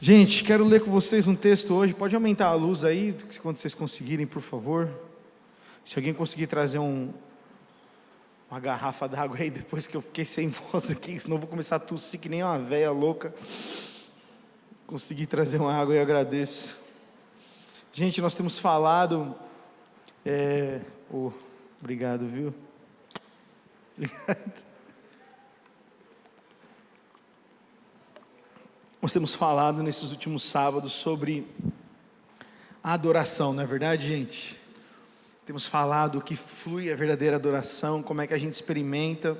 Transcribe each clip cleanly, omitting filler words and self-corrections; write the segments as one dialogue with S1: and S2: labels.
S1: Gente, quero ler com vocês um texto hoje. Pode aumentar a luz aí, quando vocês conseguirem, por favor. Se alguém conseguir trazer uma garrafa d'água aí, depois que eu fiquei sem voz aqui, senão eu vou começar a tossir que nem uma véia louca. Consegui trazer uma água e eu agradeço. Gente, nós temos falado... obrigado, viu? Obrigado. Nós temos falado nesses últimos sábados sobre a adoração, não é verdade, gente? Temos falado o que flui a verdadeira adoração, como é que a gente experimenta.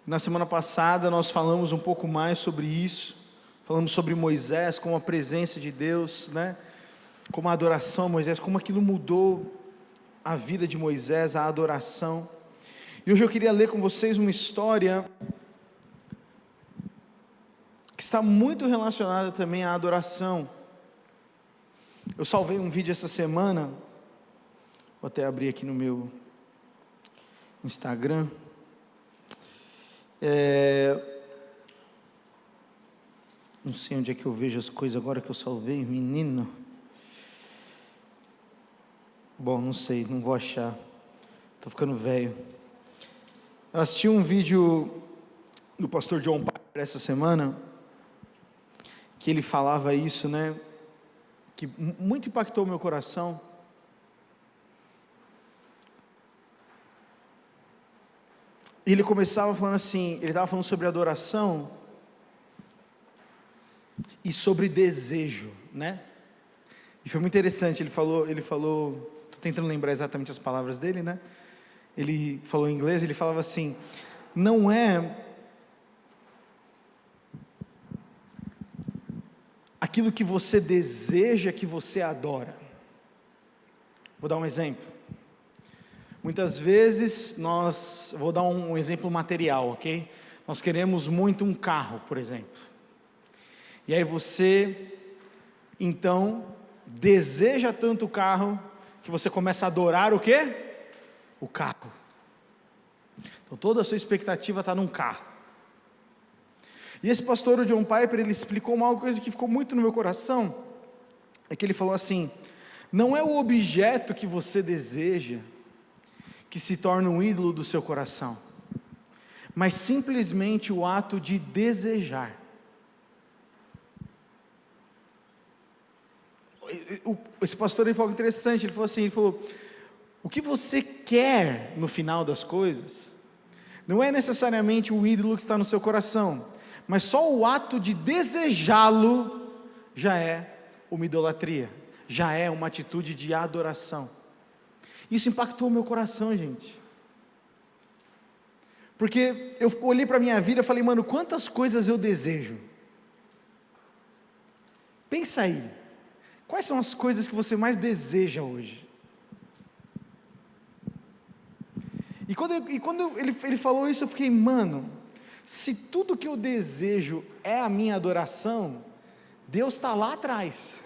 S1: Na semana passada nós falamos um pouco mais sobre isso, falamos sobre Moisés, como a presença de Deus, né? Como a adoração, Moisés, como aquilo mudou a vida de Moisés, a adoração. E hoje eu queria ler com vocês uma história que está muito relacionada também à adoração. Eu salvei um vídeo essa semana, vou até abrir aqui no meu Instagram. Não sei onde é que eu vejo as coisas agora que eu salvei, menino. Bom, não sei, não vou achar, estou ficando velho. Eu assisti um vídeo do pastor John Piper essa semana, que ele falava isso, né, que muito impactou o meu coração. E ele começava falando assim, ele estava falando sobre adoração e sobre desejo, né, e foi muito interessante. Ele falou, estou tentando lembrar exatamente as palavras dele, né, ele falou em inglês, ele falava assim, não é aquilo que você deseja que você adora. Vou dar um exemplo. Muitas vezes vou dar um exemplo material, ok? Nós queremos muito um carro, por exemplo. E aí você, então, deseja tanto o carro, que você começa a adorar o quê? O carro. Então toda a sua expectativa está num carro. E esse pastor, o John Piper, ele explicou uma coisa que ficou muito no meu coração, é que ele falou assim, não é o objeto que você deseja, que se torna um ídolo do seu coração, mas simplesmente o ato de desejar. Esse pastor, ele falou interessante, ele falou, o que você quer no final das coisas, não é necessariamente o ídolo que está no seu coração, mas só o ato de desejá-lo já é uma idolatria, já é uma atitude de adoração. Isso impactou o meu coração, gente, porque eu olhei para a minha vida e falei, mano, quantas coisas eu desejo? Pensa aí, quais são as coisas que você mais deseja hoje? E quando ele falou isso, eu fiquei, mano, se tudo que eu desejo é a minha adoração, Deus está lá atrás.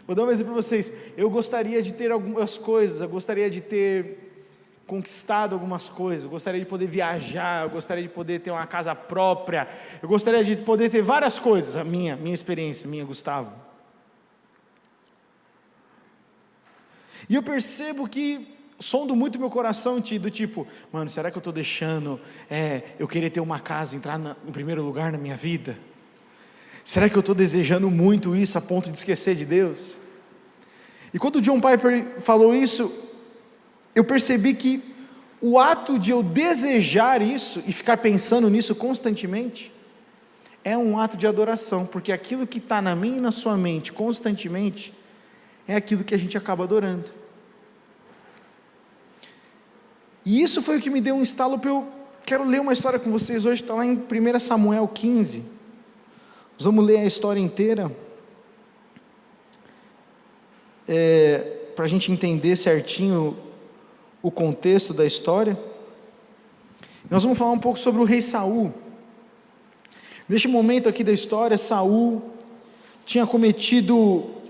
S1: Vou dar um exemplo para vocês. Eu gostaria de ter algumas coisas, eu gostaria de ter conquistado algumas coisas, eu gostaria de poder viajar, eu gostaria de poder ter uma casa própria, eu gostaria de poder ter várias coisas, a minha experiência, Gustavo. E eu percebo que sondo muito meu coração do tipo, mano, será que eu estou deixando eu querer ter uma casa, entrar em primeiro lugar na minha vida? Será que eu estou desejando muito isso a ponto de esquecer de Deus? E quando o John Piper falou isso, eu percebi que o ato de eu desejar isso e ficar pensando nisso constantemente é um ato de adoração, porque aquilo que está na minha e na sua mente constantemente é aquilo que a gente acaba adorando. E isso foi o que me deu um estalo para quero ler uma história com vocês hoje, está lá em 1 Samuel 15, nós vamos ler a história inteira, para a gente entender certinho o contexto da história. Nós vamos falar um pouco sobre o rei Saul. Neste momento aqui da história, Saul tinha cometido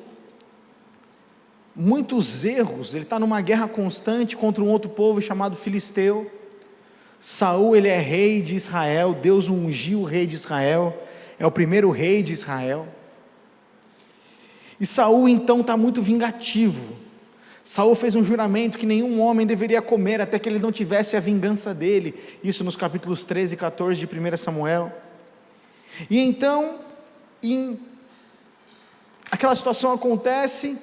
S1: muitos erros, ele está numa guerra constante contra um outro povo chamado Filisteu. Saul, ele é rei de Israel, Deus ungiu o rei de Israel, é o primeiro rei de Israel. E Saul então está muito vingativo. Saul fez um juramento que nenhum homem deveria comer até que ele não tivesse a vingança dele, isso nos capítulos 13 e 14 de 1 Samuel. E então, aquela situação acontece,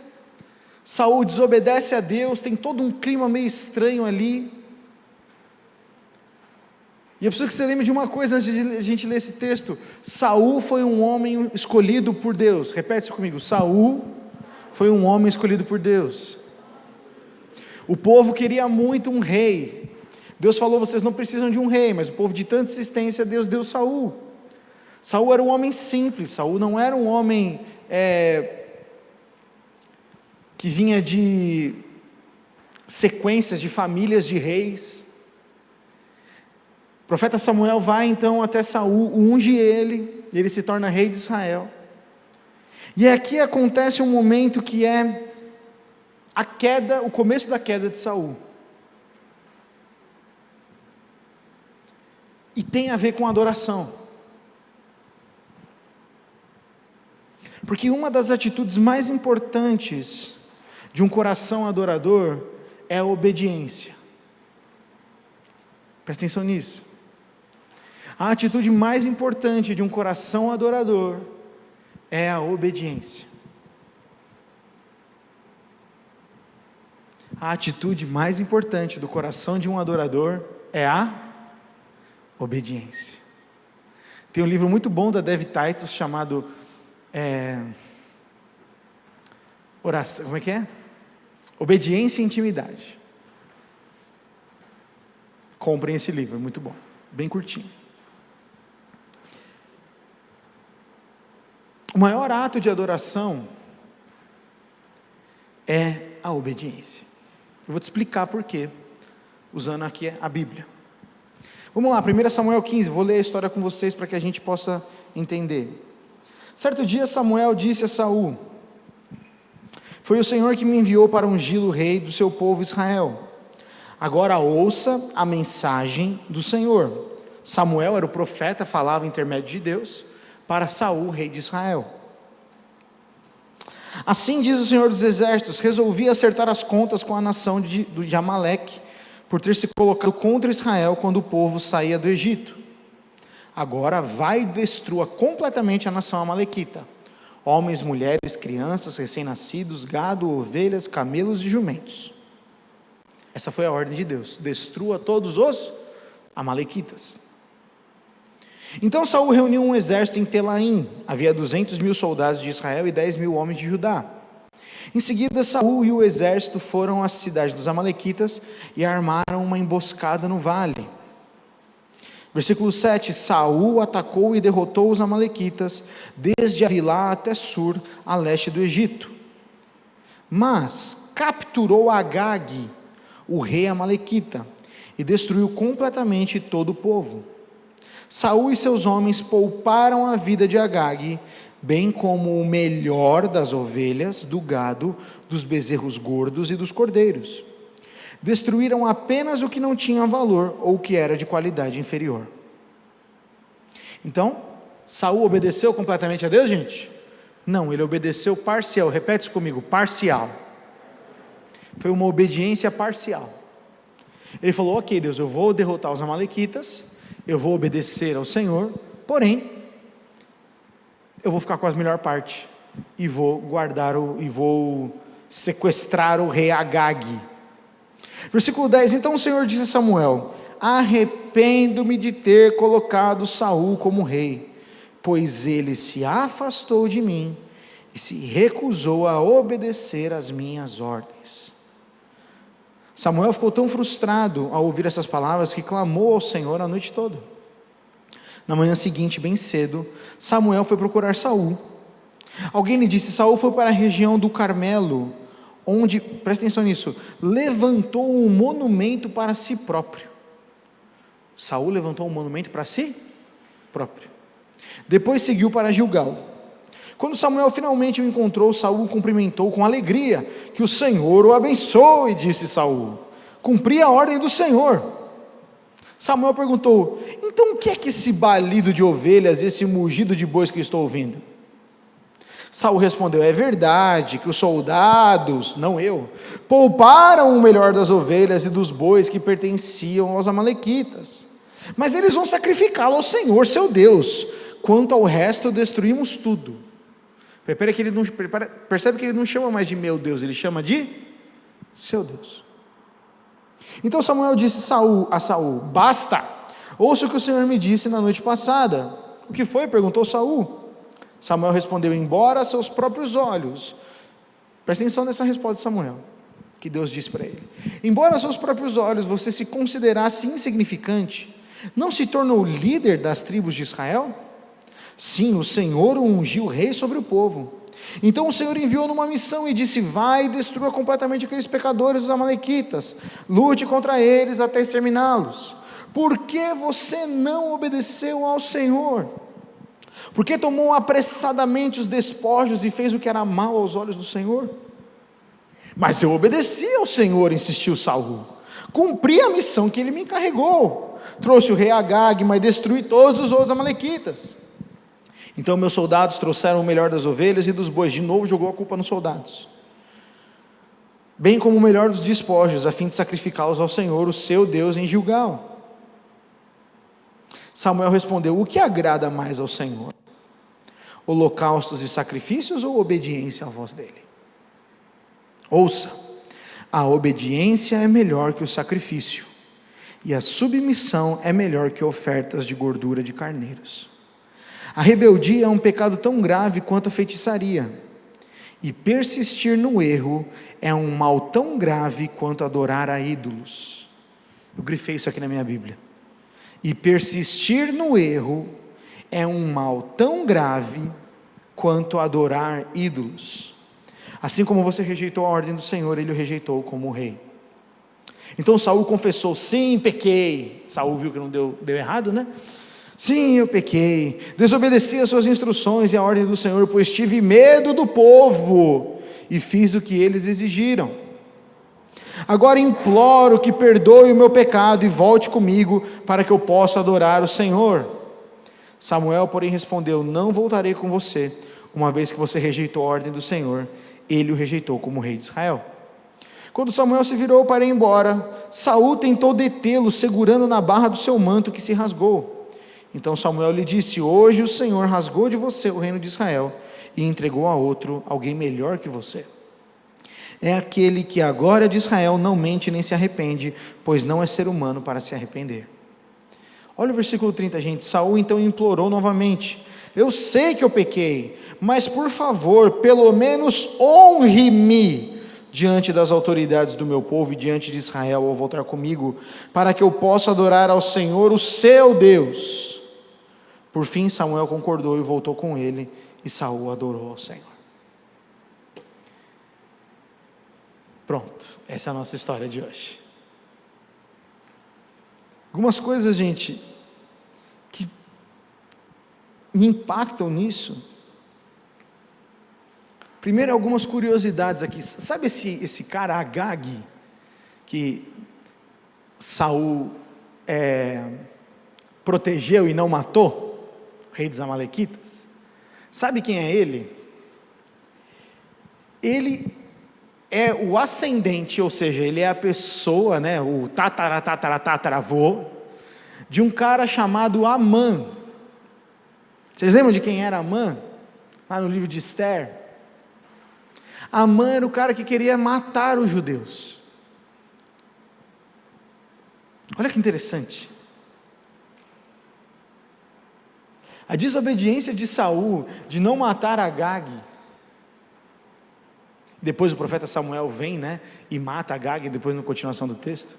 S1: Saul desobedece a Deus, tem todo um clima meio estranho ali. E eu preciso que você lembre de uma coisa antes de a gente ler esse texto. Saul foi um homem escolhido por Deus. Repete isso comigo. Saul foi um homem escolhido por Deus. O povo queria muito um rei. Deus falou, vocês não precisam de um rei, mas o povo de tanta insistência, Deus deu Saul. Saul era um homem simples, Saul não era um homem que vinha de sequências de famílias de reis. O profeta Samuel vai então até Saul, unge ele, e ele se torna rei de Israel. E aqui acontece um momento que é a queda, o começo da queda de Saul. E tem a ver com adoração. Porque uma das atitudes mais importantes de um coração adorador é a obediência. Presta atenção nisso. A atitude mais importante de um coração adorador é a obediência. A atitude mais importante do coração de um adorador é a obediência. Tem um livro muito bom da Dev Titus chamado oração, como é que é? Obediência e Intimidade. Comprem esse livro, é muito bom, bem curtinho. O maior ato de adoração é a obediência. Eu vou te explicar por quê, usando aqui a Bíblia. Vamos lá, 1 Samuel 15, vou ler a história com vocês para que a gente possa entender. Certo dia Samuel disse a Saul: foi o Senhor que me enviou para ungí-lo rei do seu povo Israel. Agora ouça a mensagem do Senhor. Samuel era o profeta, falava em intermédio de Deus para Saul, rei de Israel. Assim diz o Senhor dos Exércitos: resolvi acertar as contas com a nação de Amaleque, por ter se colocado contra Israel quando o povo saía do Egito. Agora vai e destrua completamente a nação amalequita: homens, mulheres, crianças, recém-nascidos, gado, ovelhas, camelos e jumentos. Essa foi a ordem de Deus: destrua todos os amalequitas. Então Saul reuniu um exército em Telaim. Havia 200.000 soldados de Israel e 10.000 homens de Judá. Em seguida Saul e o exército foram à cidade dos amalequitas e armaram uma emboscada no vale. Versículo 7, Saul atacou e derrotou os amalequitas, desde Avilá até Sur, a leste do Egito. Mas capturou Agag, o rei amalequita, e destruiu completamente todo o povo. Saul e seus homens pouparam a vida de Agag, bem como o melhor das ovelhas, do gado, dos bezerros gordos e dos cordeiros. Destruíram apenas o que não tinha valor ou que era de qualidade inferior. Então, Saul obedeceu completamente a Deus, gente? Não, ele obedeceu parcial. Repete isso comigo: parcial. Foi uma obediência parcial. Ele falou: ok, Deus, eu vou derrotar os amalequitas, eu vou obedecer ao Senhor, porém, eu vou ficar com a melhor parte, e vou vou sequestrar o rei Agag. Versículo 10, então o Senhor disse a Samuel: arrependo-me de ter colocado Saul como rei, pois ele se afastou de mim, e se recusou a obedecer às minhas ordens. Samuel ficou tão frustrado ao ouvir essas palavras, que clamou ao Senhor a noite toda. Na manhã seguinte, bem cedo, Samuel foi procurar Saul. Alguém lhe disse: Saul foi para a região do Carmelo, onde, presta atenção nisso, levantou um monumento para si próprio. Saul levantou um monumento para si próprio. Depois seguiu para Gilgal. Quando Samuel finalmente o encontrou, Saul o cumprimentou com alegria. Que o Senhor o abençoe, disse Saul. Cumpri a ordem do Senhor. Samuel perguntou: então o que é que esse balido de ovelhas, esse mugido de bois que eu estou ouvindo? Saul respondeu: é verdade que os soldados, não eu, pouparam o melhor das ovelhas e dos bois que pertenciam aos amalequitas, mas eles vão sacrificá-lo ao Senhor seu Deus. Quanto ao resto, destruímos tudo. Percebe que ele não chama mais de meu Deus, ele chama de seu Deus. Então Samuel disse a Saul: basta, ouça o que o Senhor me disse na noite passada. O que foi? Perguntou Saul. Samuel respondeu: embora a seus próprios olhos, presta atenção nessa resposta de Samuel, que Deus disse para ele: embora a seus próprios olhos você se considerasse insignificante, não se tornou líder das tribos de Israel? Sim, o Senhor o ungiu rei sobre o povo. Então o Senhor enviou numa missão e disse: vai e destrua completamente aqueles pecadores, os amalequitas, lute contra eles até exterminá-los. Por que você não obedeceu ao Senhor? Por que tomou apressadamente os despojos e fez o que era mal aos olhos do Senhor? Mas eu obedeci ao Senhor, insistiu Saul, cumpri a missão que ele me encarregou, trouxe o rei Agag, mas destruí todos os outros amalequitas. Então meus soldados trouxeram o melhor das ovelhas e dos bois. De novo jogou a culpa nos soldados, bem como o melhor dos despojos, a fim de sacrificá-los ao Senhor, o seu Deus, em Gilgal. Samuel respondeu: o que agrada mais ao Senhor? Holocaustos e sacrifícios ou obediência à voz dele? Ouça, a obediência é melhor que o sacrifício, e a submissão é melhor que ofertas de gordura de carneiros. A rebeldia é um pecado tão grave quanto a feitiçaria, e persistir no erro é um mal tão grave quanto adorar a ídolos. Eu grifei isso aqui na minha Bíblia. E persistir no erro é um mal tão grave quanto adorar ídolos. Assim como você rejeitou a ordem do Senhor, ele o rejeitou como rei. Então Saul confessou: sim, pequei. Saul viu que não deu errado, né? Sim, eu pequei, desobedeci às suas instruções e à ordem do Senhor, pois tive medo do povo e fiz o que eles exigiram. Agora imploro que perdoe o meu pecado e volte comigo para que eu possa adorar o Senhor. Samuel, porém, respondeu: não voltarei com você, uma vez que você rejeitou a ordem do Senhor. Ele o rejeitou como rei de Israel. Quando Samuel se virou para ir embora, Saul tentou detê-lo, segurando na barra do seu manto que se rasgou. Então Samuel lhe disse: hoje o Senhor rasgou de você o reino de Israel e entregou a outro, alguém melhor que você. É aquele que agora é de Israel, não mente nem se arrepende, pois não é ser humano para se arrepender. Olha o versículo 30, gente. Saul então implorou novamente: eu sei que eu pequei, mas por favor, pelo menos honre-me diante das autoridades do meu povo e diante de Israel ao voltar comigo, para que eu possa adorar ao Senhor, o seu Deus. Por fim Samuel concordou e voltou com ele, e Saul adorou ao Senhor. Pronto, essa é a nossa história de hoje. Algumas coisas, gente, que me impactam nisso. Primeiro, algumas curiosidades aqui. Sabe esse cara Agag, que Saul protegeu e não matou? Rei dos amalequitas. Sabe quem é ele? Ele é o ascendente, ou seja, ele é a pessoa, né, o tataravô de um cara chamado Amã. Vocês lembram de quem era Amã? Lá no livro de Esther. Amã era o cara que queria matar os judeus. Olha que interessante. A desobediência de Saul de não matar Agag. Depois o profeta Samuel vem, né, e mata Agag, depois na continuação do texto.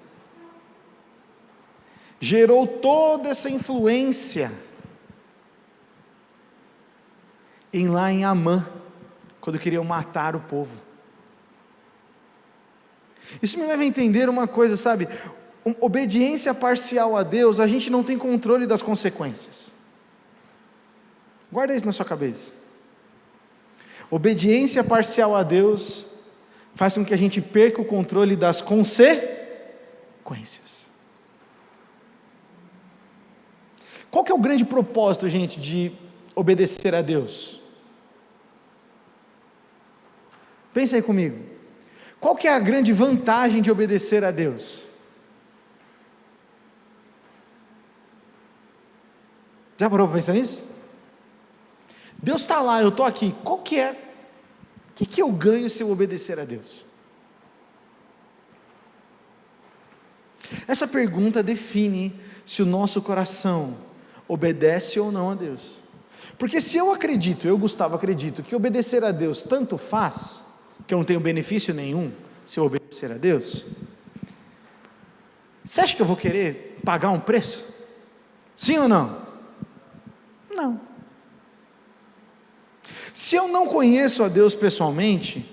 S1: Gerou toda essa influência lá em Amã, quando queriam matar o povo. Isso me leva a entender uma coisa, sabe? Obediência parcial a Deus, a gente não tem controle das consequências. Guarda isso na sua cabeça. Obediência parcial a Deus faz com que a gente perca o controle das consequências. Qual que é o grande propósito, gente, de obedecer a Deus? Pensa aí comigo. Qual que é a grande vantagem de obedecer a Deus? Já parou para pensar nisso? Deus está lá, eu estou aqui. Qual que é? O que eu ganho se eu obedecer a Deus? Essa pergunta define se o nosso coração obedece ou não a Deus. Porque se eu acredito, eu, Gustavo, acredito que obedecer a Deus tanto faz, que eu não tenho benefício nenhum se eu obedecer a Deus, você acha que eu vou querer pagar um preço? Sim ou não? Não. Se eu não conheço a Deus pessoalmente,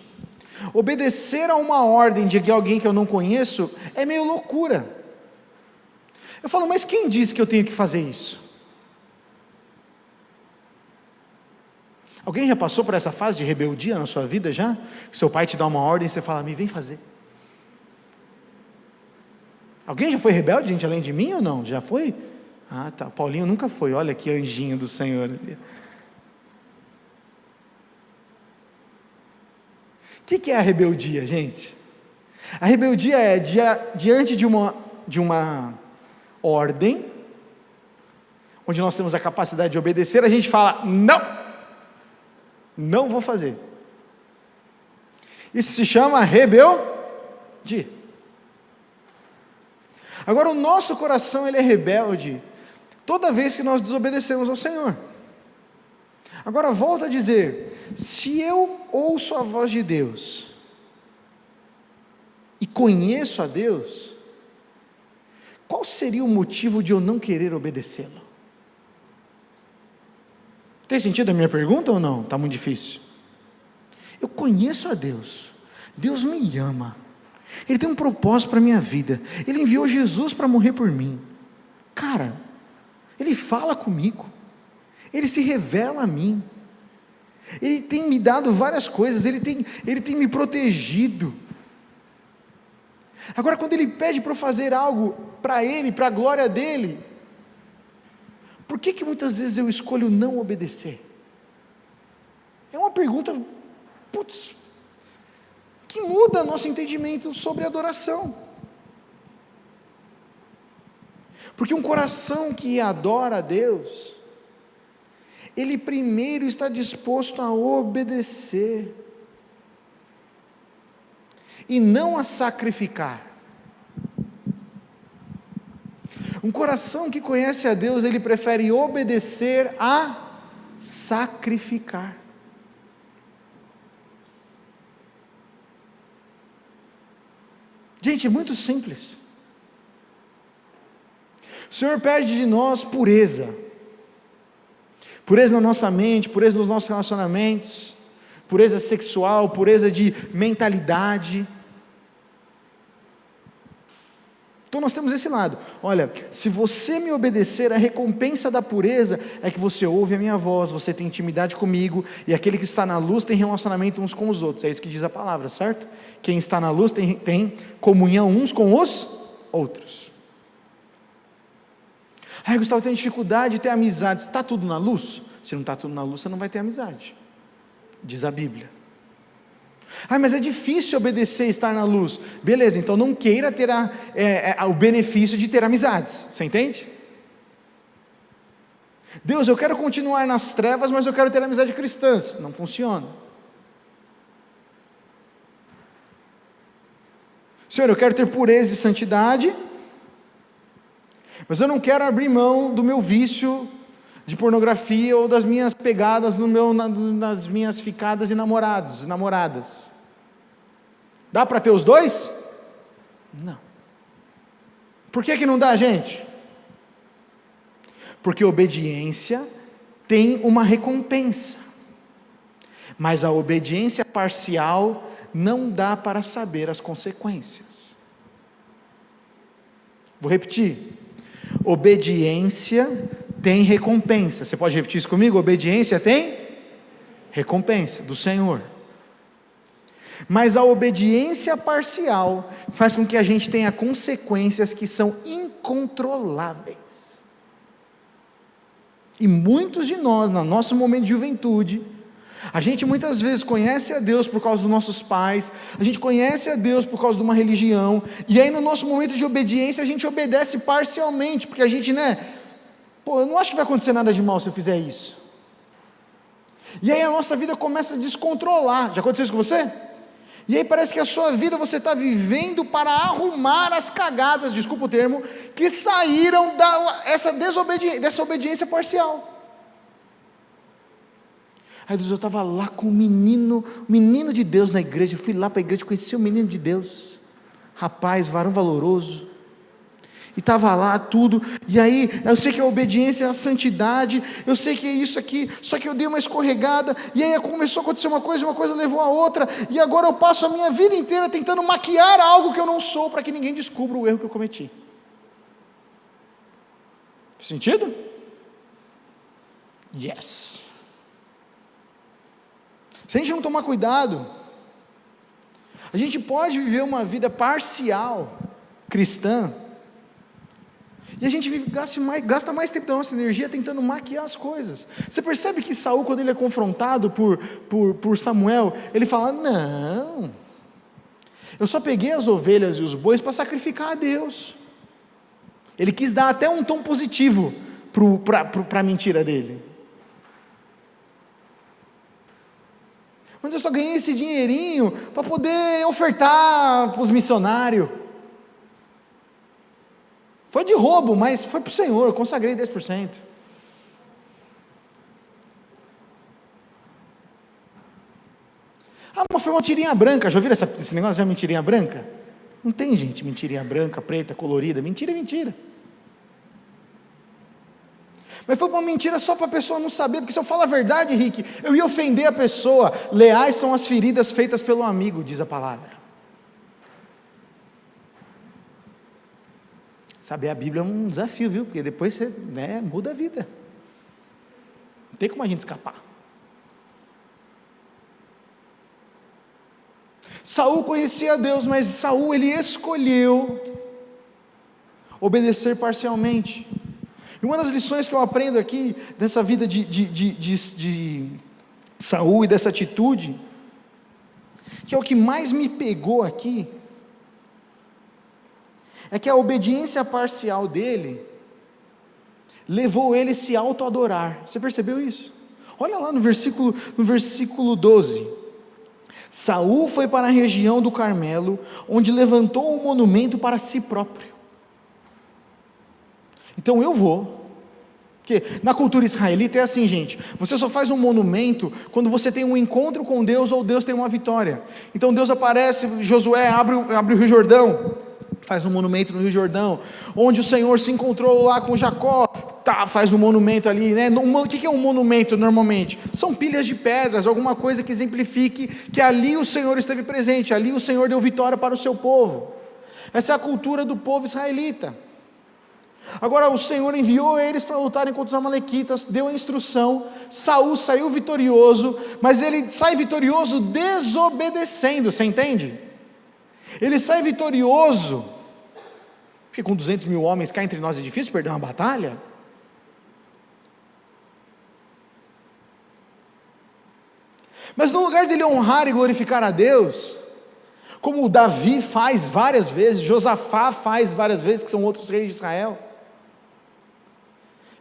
S1: obedecer a uma ordem de alguém que eu não conheço é meio loucura. Eu falo, mas quem disse que eu tenho que fazer isso? Alguém já passou por essa fase de rebeldia na sua vida já? Seu pai te dá uma ordem e você fala, me vem fazer. Alguém já foi rebelde, gente, além de mim ou não? Já foi? Ah, tá, Paulinho nunca foi, olha que anjinho do Senhor. O que é a rebeldia, gente? A rebeldia é diante de uma ordem, onde nós temos a capacidade de obedecer, a gente fala, não vou fazer. Isso se chama rebeldia. Agora o nosso coração ele é rebelde toda vez que nós desobedecemos ao Senhor. Agora volto a dizer, se eu ouço a voz de Deus e conheço a Deus, qual seria o motivo de eu não querer obedecê-lo? Tem sentido a minha pergunta ou não? Está muito difícil. Eu conheço a Deus, Deus me ama, Ele tem um propósito para a minha vida, Ele enviou Jesus para morrer por mim. Cara, Ele fala comigo, Ele se revela a mim, Ele tem me dado várias coisas, Ele tem me protegido. Agora quando Ele pede para eu fazer algo para Ele, para a glória dEle, por que muitas vezes eu escolho não obedecer? É uma pergunta, que muda nosso entendimento sobre adoração. Porque um coração que adora a Deus, ele primeiro está disposto a obedecer, e não a sacrificar. Um coração que conhece a Deus, ele prefere obedecer a sacrificar. Gente, é muito simples. O Senhor pede de nós pureza. Pureza na nossa mente, pureza nos nossos relacionamentos, pureza sexual, pureza de mentalidade. Então nós temos esse lado, olha, se você me obedecer, a recompensa da pureza é que você ouve a minha voz, você tem intimidade comigo, e aquele que está na luz tem relacionamento uns com os outros, é isso que diz a palavra, certo? Quem está na luz tem comunhão uns com os outros. Gustavo, eu tenho dificuldade de ter amizade, está tudo na luz? Se não está tudo na luz, você não vai ter amizade, diz a Bíblia. Mas é difícil obedecer e estar na luz. Beleza, então não queira ter o benefício de ter amizades, você entende? Deus, eu quero continuar nas trevas, mas eu quero ter amizade cristãs. Não funciona. Senhor, eu quero ter pureza e santidade, mas eu não quero abrir mão do meu vício de pornografia ou das minhas pegadas nas minhas ficadas e namoradas. Dá para ter os dois? Não. Por que não dá, gente? Porque obediência tem uma recompensa, mas a obediência parcial não dá para saber as consequências. Vou repetir. Obediência tem recompensa. Você pode repetir isso comigo? Obediência tem recompensa do Senhor. Mas a obediência parcial faz com que a gente tenha consequências que são incontroláveis. E muitos de nós, no nosso momento de juventude, a gente muitas vezes conhece a Deus por causa dos nossos pais, a gente conhece a Deus por causa de uma religião, e aí no nosso momento de obediência a gente obedece parcialmente, porque a gente, eu não acho que vai acontecer nada de mal se eu fizer isso. E aí a nossa vida começa a descontrolar. Já aconteceu isso com você? E aí parece que a sua vida você está vivendo para arrumar as cagadas, desculpa o termo, que saíram dessa obediência parcial. Aí Deus, eu estava lá com o menino de Deus na igreja, eu fui lá para a igreja, conheci o menino de Deus, rapaz, varão valoroso, e estava lá tudo, e aí eu sei que a obediência é a santidade, eu sei que é isso aqui, só que eu dei uma escorregada, e aí começou a acontecer uma coisa levou a outra, e agora eu passo a minha vida inteira tentando maquiar algo que eu não sou, para que ninguém descubra o erro que eu cometi. Faz sentido? Yes. Se a gente não tomar cuidado, a gente pode viver uma vida parcial, cristã, e a gente gasta mais tempo da nossa energia tentando maquiar as coisas. Você percebe que Saul, quando ele é confrontado por Samuel, ele fala, não, eu só peguei as ovelhas e os bois para sacrificar a Deus. Ele quis dar até um tom positivo para a mentira dele. Mas eu só ganhei esse dinheirinho para poder ofertar para os missionários. Foi de roubo, mas foi para o Senhor, eu consagrei 10%. Ah, mas foi uma mentirinha branca, já ouviram esse negócio de mentirinha branca? Não tem, gente, mentirinha branca, preta, colorida, mentira é mentira. Mas foi uma mentira só para a pessoa não saber, porque se eu falar a verdade, Rick, eu ia ofender a pessoa. Leais são as feridas feitas pelo amigo, diz a palavra. Saber a Bíblia é um desafio, viu? Porque depois você muda a vida. Não tem como a gente escapar. Saul conhecia Deus, mas Saul ele escolheu obedecer parcialmente. E uma das lições que eu aprendo aqui, dessa vida de Saul e dessa atitude, que é o que mais me pegou aqui, é que a obediência parcial dele, levou ele a se auto-adorar. Você percebeu isso? Olha lá no versículo 12, Saul foi para a região do Carmelo, onde levantou um monumento para si próprio. Então eu vou, porque na cultura israelita é assim, gente, você só faz um monumento quando você tem um encontro com Deus ou Deus tem uma vitória. Então Deus aparece, Josué abre o Rio Jordão, faz um monumento no Rio Jordão, onde o Senhor se encontrou lá com Jacó, faz um monumento ali, O que é um monumento normalmente? São pilhas de pedras, alguma coisa que exemplifique que ali o Senhor esteve presente, ali o Senhor deu vitória para o seu povo. Essa é a cultura do povo israelita. Agora o Senhor enviou eles para lutarem contra os amalequitas, deu a instrução, Saul saiu vitorioso, mas ele sai vitorioso desobedecendo, você entende? Ele sai vitorioso, porque com 200 mil homens cá entre nós é difícil perder uma batalha. Mas no lugar de ele honrar e glorificar a Deus, como Davi faz várias vezes, Josafá faz várias vezes, que são outros reis de Israel,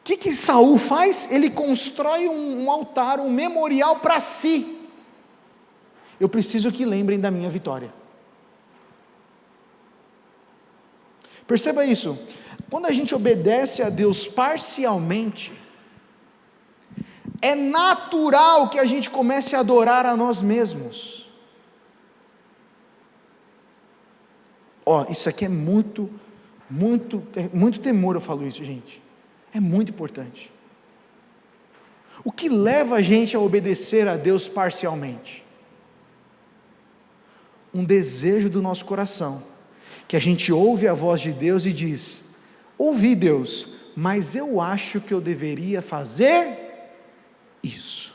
S1: o que Saul faz? Ele constrói um altar, um memorial para si. Eu preciso que lembrem da minha vitória. Perceba isso, quando a gente obedece a Deus parcialmente, é natural que a gente comece a adorar a nós mesmos. Isso aqui é muito temor, eu falo isso, gente. É muito importante. O que leva a gente a obedecer a Deus parcialmente? Um desejo do nosso coração, que a gente ouve a voz de Deus e diz: ouvi Deus, mas eu acho que eu deveria fazer isso.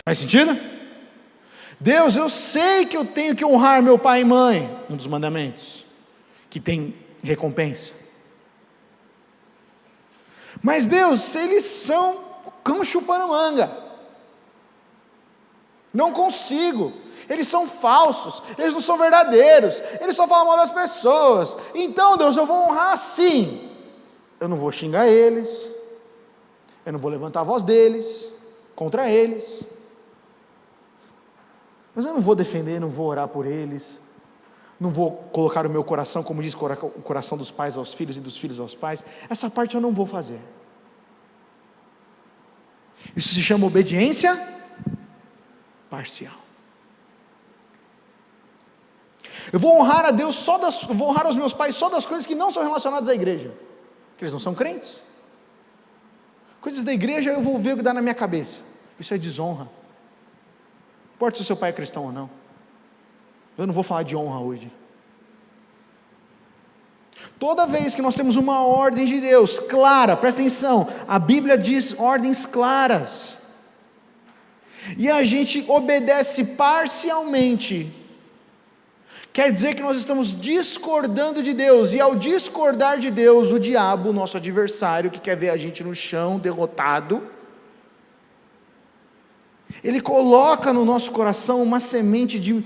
S1: Faz sentido? Deus, eu sei que eu tenho que honrar meu pai e mãe, um dos mandamentos, que tem recompensa. Mas Deus, eles são cão chupando manga. Não consigo. Eles são falsos, eles não são verdadeiros, eles só falam mal das pessoas. Então, Deus, eu vou honrar sim. Eu não vou xingar eles, eu não vou levantar a voz deles, contra eles. Mas eu não vou defender, não vou orar por eles, não vou colocar o meu coração, como diz o coração dos pais aos filhos e dos filhos aos pais. Essa parte eu não vou fazer. Isso se chama obediência parcial. Eu vou honrar a Deus vou honrar os meus pais só das coisas que não são relacionadas à igreja, que eles não são crentes. Coisas da igreja eu vou ver o que dá na minha cabeça. Isso é desonra. Não importa se o seu pai é cristão ou não. Eu não vou falar de honra hoje. Toda vez que nós temos uma ordem de Deus clara, presta atenção, a Bíblia diz ordens claras, e a gente obedece parcialmente, quer dizer que nós estamos discordando de Deus, e ao discordar de Deus, o diabo, nosso adversário, que quer ver a gente no chão, derrotado, ele coloca no nosso coração uma semente de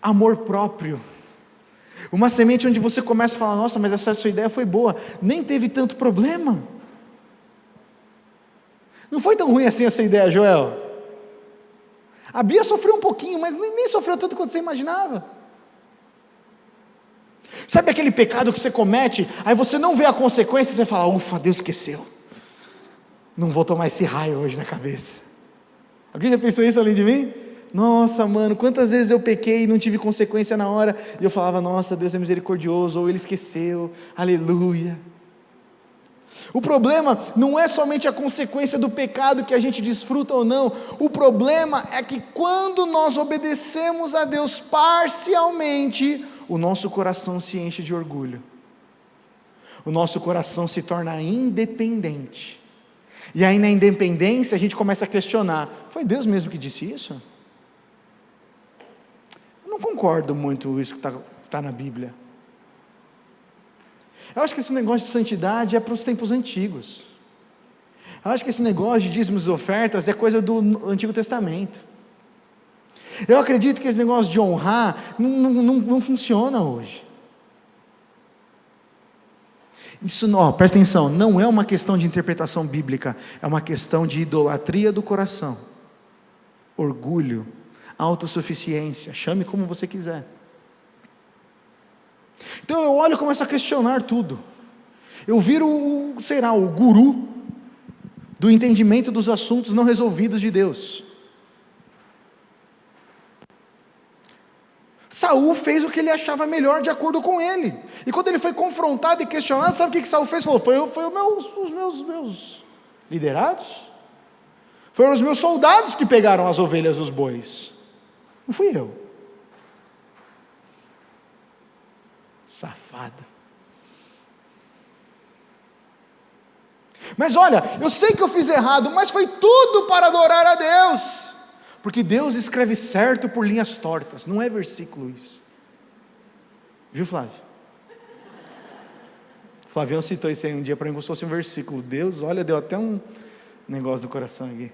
S1: amor próprio, uma semente onde você começa a falar, nossa, mas essa sua ideia foi boa, nem teve tanto problema, não foi tão ruim assim a sua ideia, Joel, a Bia sofreu um pouquinho, mas nem sofreu tanto quanto você imaginava. Sabe aquele pecado que você comete, aí você não vê a consequência, você fala, ufa, Deus esqueceu, não vou tomar esse raio hoje na cabeça. Alguém já pensou isso além de mim? Nossa, mano, quantas vezes eu pequei e não tive consequência na hora, e eu falava, nossa, Deus é misericordioso, ou Ele esqueceu, aleluia. O problema não é somente a consequência do pecado que a gente desfruta ou não, o problema é que quando nós obedecemos a Deus parcialmente, o nosso coração se enche de orgulho, o nosso coração se torna independente, e aí na independência a gente começa a questionar, foi Deus mesmo que disse isso? Eu não concordo muito com isso que está na Bíblia. Eu acho que esse negócio de santidade é para os tempos antigos. Eu acho que esse negócio de dízimos e ofertas é coisa do Antigo Testamento. Eu acredito que esse negócio de honrar não funciona hoje. Isso não, presta atenção, não é uma questão de interpretação bíblica, é uma questão de idolatria do coração, orgulho, autossuficiência, chame como você quiser. Então eu olho e começo a questionar tudo. Eu viro o guru do entendimento dos assuntos não resolvidos de Deus. Saul fez o que ele achava melhor de acordo com ele. E quando ele foi confrontado e questionado, sabe o que Saul fez? Falou, foi os meus liderados? Foram os meus soldados que pegaram as ovelhas dos bois. Não fui eu. Safada. Mas olha, eu sei que eu fiz errado, mas foi tudo para adorar a Deus, porque Deus escreve certo por linhas tortas, não é versículo isso, viu, Flávio? Flavião citou isso aí um dia para mim, como se fosse um versículo. Deus, olha, deu até um negócio no coração aqui.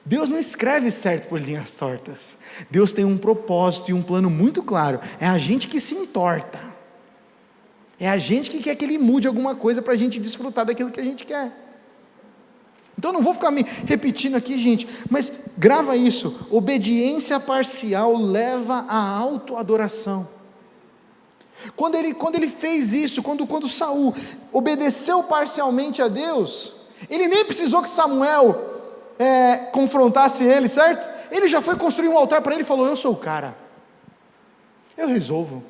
S1: Deus não escreve certo por linhas tortas. Deus tem um propósito e um plano muito claro. É a gente que se entorta. É a gente que quer que Ele mude alguma coisa para a gente desfrutar daquilo que a gente quer. Então eu não vou ficar me repetindo aqui, gente, mas grava isso. Obediência parcial leva à autoadoração. Quando ele fez isso, quando Saul obedeceu parcialmente a Deus, ele nem precisou que Samuel confrontasse ele, certo? Ele já foi construir um altar para ele e falou, eu sou o cara, eu resolvo,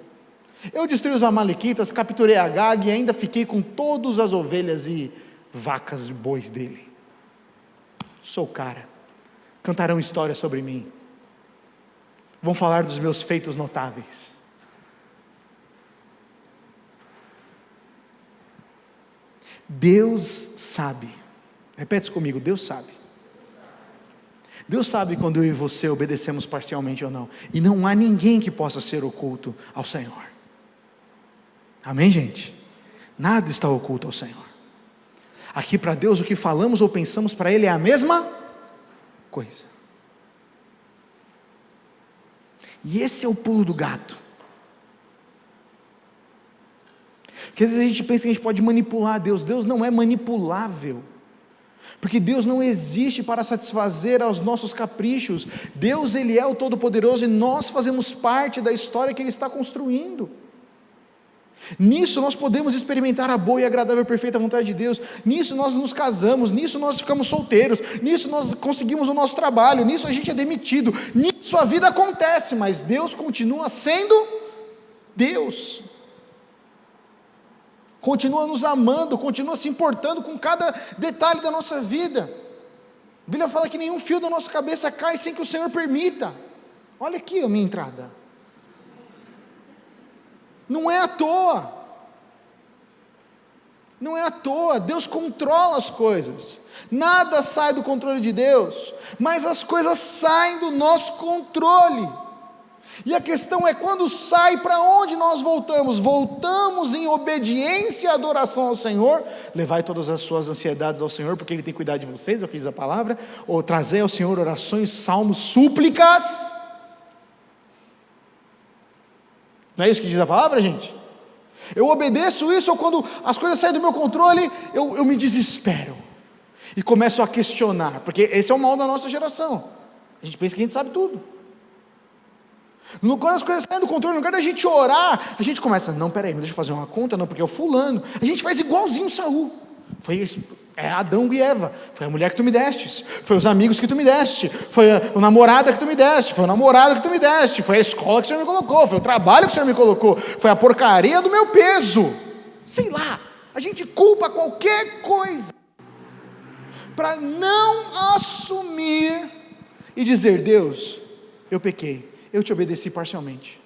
S1: eu destruí os amalequitas, capturei Agag e ainda fiquei com todas as ovelhas e vacas e bois dele, sou o cara, cantarão histórias sobre mim, vão falar dos meus feitos notáveis. Deus sabe, repete isso comigo, Deus sabe. Deus sabe quando eu e você obedecemos parcialmente ou não, e não há ninguém que possa ser oculto ao Senhor. Amém, gente? Nada está oculto ao Senhor. Aqui para Deus o que falamos ou pensamos para Ele é a mesma coisa. E esse é o pulo do gato. Porque às vezes a gente pensa que a gente pode manipular Deus. Deus não é manipulável. Porque Deus não existe para satisfazer aos nossos caprichos. Deus, Ele é o Todo-Poderoso e nós fazemos parte da história que Ele está construindo. Nisso nós podemos experimentar a boa e agradável e perfeita vontade de Deus. Nisso nós nos casamos, nisso nós ficamos solteiros, nisso nós conseguimos o nosso trabalho, nisso a gente é demitido, nisso a vida acontece, mas Deus continua sendo Deus. Continua nos amando, continua se importando com cada detalhe da nossa vida. A Bíblia fala que nenhum fio da nossa cabeça cai sem que o Senhor permita. Olha aqui a minha entrada. Não é à toa. Não é à toa. Deus controla as coisas. Nada sai do controle de Deus, mas as coisas saem do nosso controle. E a questão é quando sai, para onde nós voltamos? Voltamos em obediência e adoração ao Senhor, levai todas as suas ansiedades ao Senhor, porque Ele tem cuidado de vocês, é o que diz a palavra, ou trazer ao Senhor orações, salmos, súplicas. Não é isso que diz a palavra, gente? Eu obedeço isso, ou quando as coisas saem do meu controle, eu me desespero, e começo a questionar, porque esse é o mal da nossa geração, a gente pensa que a gente sabe tudo. Quando as coisas saem do controle, no lugar da gente orar, a gente começa, não, peraí, deixa eu fazer uma conta, não, porque é o fulano, a gente faz igualzinho Saul, é Adão e Eva, foi a mulher que tu me destes, foi os amigos que tu me deste, foi a namorada que tu me deste, foi o namorado que tu me deste, foi a escola que o Senhor me colocou, foi o trabalho que o Senhor me colocou, foi a porcaria do meu peso, sei lá, a gente culpa qualquer coisa, para não assumir e dizer, Deus, eu pequei, eu te obedeci parcialmente.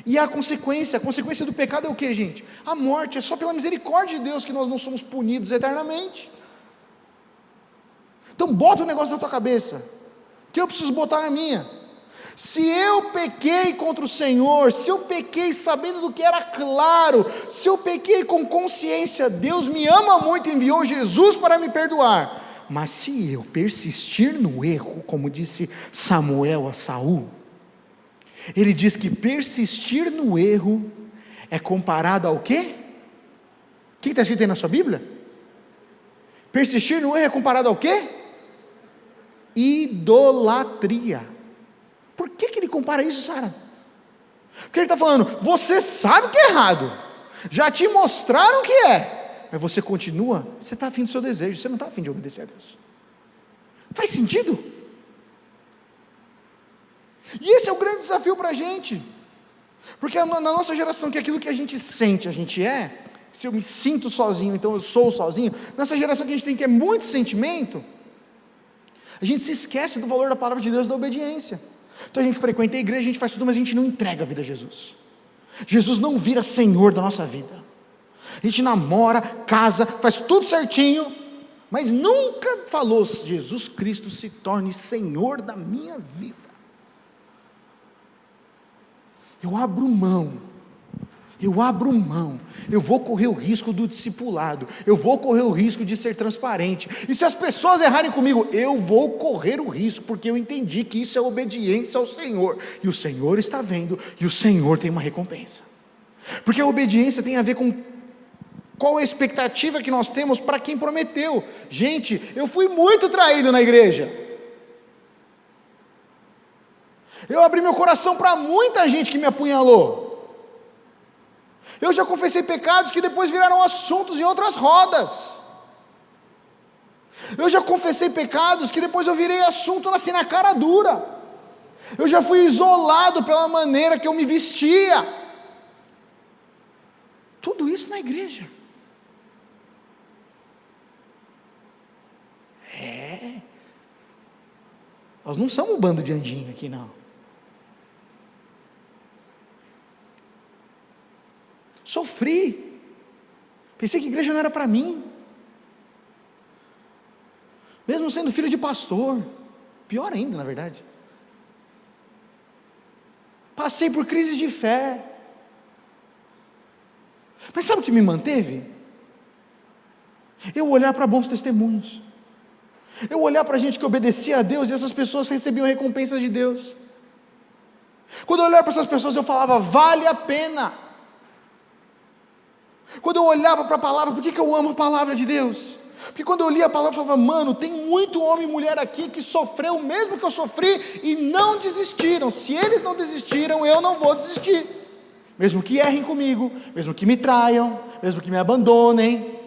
S1: E a consequência do pecado é o que, gente? A morte. É só pela misericórdia de Deus que nós não somos punidos eternamente. Então bota o negócio na tua cabeça, que eu preciso botar na minha. Se eu pequei contra o Senhor, se eu pequei sabendo do que era claro, se eu pequei com consciência, Deus me ama muito e enviou Jesus para me perdoar. Mas se eu persistir no erro, como disse Samuel a Saul, ele diz que persistir no erro é comparado ao quê? O que está escrito aí na sua Bíblia? Persistir no erro é comparado ao quê? Idolatria. Por que ele compara isso, Sara? Porque ele está falando, você sabe que é errado, já te mostraram que é, mas você continua, você está afim do seu desejo, você não está afim de obedecer a Deus. Faz sentido? E esse é o grande desafio para a gente, porque na nossa geração, que aquilo que a gente sente, a gente é, se eu me sinto sozinho, então eu sou sozinho, nessa geração que a gente tem que é muito sentimento, a gente se esquece do valor da palavra de Deus e da obediência. Então a gente frequenta a igreja, a gente faz tudo, mas a gente não entrega a vida a Jesus. Jesus não vira Senhor da nossa vida. A gente namora, casa, faz tudo certinho, mas nunca falou, Jesus Cristo se torne Senhor da minha vida. Eu abro mão, eu vou correr o risco do discipulado, eu vou correr o risco de ser transparente, e se as pessoas errarem comigo, eu vou correr o risco, porque eu entendi que isso é obediência ao Senhor, e o Senhor está vendo, e o Senhor tem uma recompensa, porque a obediência tem a ver com qual é a expectativa que nós temos para quem prometeu. Gente, eu fui muito traído na igreja, eu abri meu coração para muita gente que me apunhalou, eu já confessei pecados que depois viraram assuntos em outras rodas, eu já confessei pecados que depois eu virei assunto assim na cara dura, eu já fui isolado pela maneira que eu me vestia, tudo isso na igreja, nós não somos um bando de anjinho aqui não, sofri, pensei que igreja não era para mim, mesmo sendo filho de pastor, pior ainda na verdade, passei por crises de fé, mas sabe o que me manteve? Eu olhar para bons testemunhos. Eu olhar para gente que obedecia a Deus e essas pessoas recebiam recompensas de Deus. Quando eu olhar para essas pessoas, eu falava, vale a pena. Quando eu olhava para a palavra, por que eu amo a palavra de Deus? Porque quando eu li a palavra, eu falava, mano, tem muito homem e mulher aqui que sofreu o mesmo que eu sofri e não desistiram. Se eles não desistiram, eu não vou desistir. Mesmo que errem comigo, mesmo que me traiam, mesmo que me abandonem,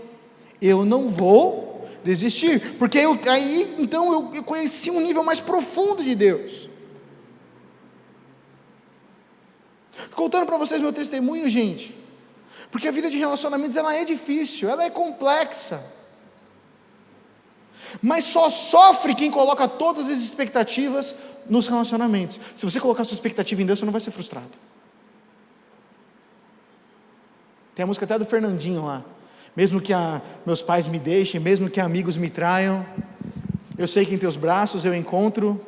S1: eu não vou desistir. Porque aí então eu conheci um nível mais profundo de Deus. Contando para vocês meu testemunho, gente, porque a vida de relacionamentos ela é difícil, ela é complexa, mas só sofre quem coloca todas as expectativas nos relacionamentos. Se você colocar sua expectativa em Deus, você não vai ser frustrado. Tem a música até do Fernandinho lá, mesmo que meus pais me deixem, mesmo que amigos me traiam, eu sei que em teus braços eu encontro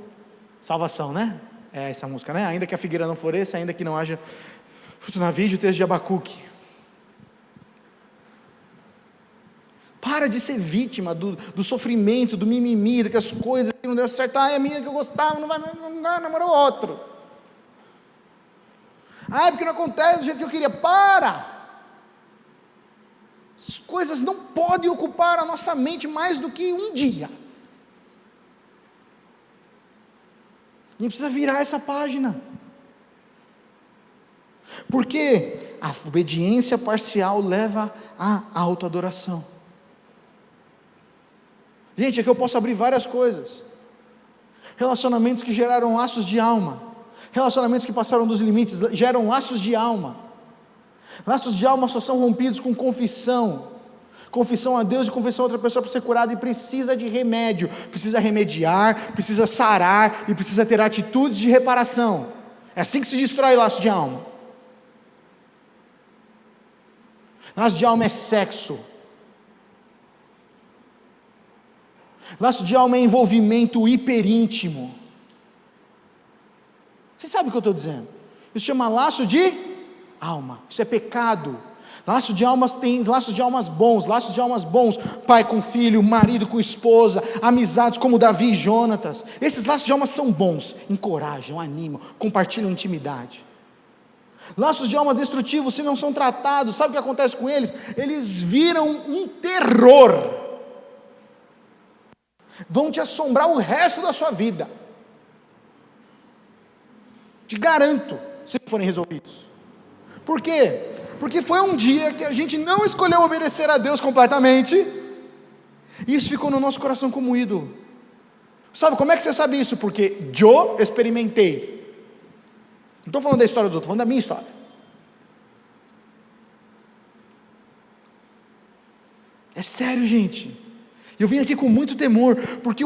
S1: salvação, né? É essa música, né? Ainda que a figueira não floresça, ainda que não haja fruto na vide, o texto de Abacuque. Para de ser vítima do sofrimento, do mimimi, daquelas coisas que não deu certo. Ah, é a minha que eu gostava, não namorou outro. Ah, é porque não acontece do jeito que eu queria. Para! As coisas não podem ocupar a nossa mente mais do que um dia. A gente precisa virar essa página. Porque a obediência parcial leva à autoadoração. Gente, aqui eu posso abrir várias coisas. Relacionamentos que geraram laços de alma. Relacionamentos que passaram dos limites, geram laços de alma. Laços de alma só são rompidos com confissão. Confissão a Deus e confissão a outra pessoa para ser curada, e precisa de remédio, precisa remediar, precisa sarar e precisa ter atitudes de reparação. É assim que se destrói laço de alma. Laço de alma é sexo. Laço de alma é envolvimento hiperíntimo. Você sabe o que eu estou dizendo? Isso chama laço de alma. Isso é pecado. Laço de almas tem laços de almas bons, pai com filho, marido com esposa, amizades como Davi e Jonatas. Esses laços de almas são bons, encorajam, animam, compartilham intimidade. Laços de alma destrutivos, se não são tratados, sabe o que acontece com eles? Eles viram um terror, vão te assombrar o resto da sua vida, te garanto, se forem resolvidos. Por quê? Porque foi um dia que a gente não escolheu obedecer a Deus completamente, e isso ficou no nosso coração como ídolo. Sabe como é que você sabe isso? Porque eu experimentei. Não estou falando da história dos outros, estou falando da minha história. É sério, gente. Eu vim aqui com muito temor, porque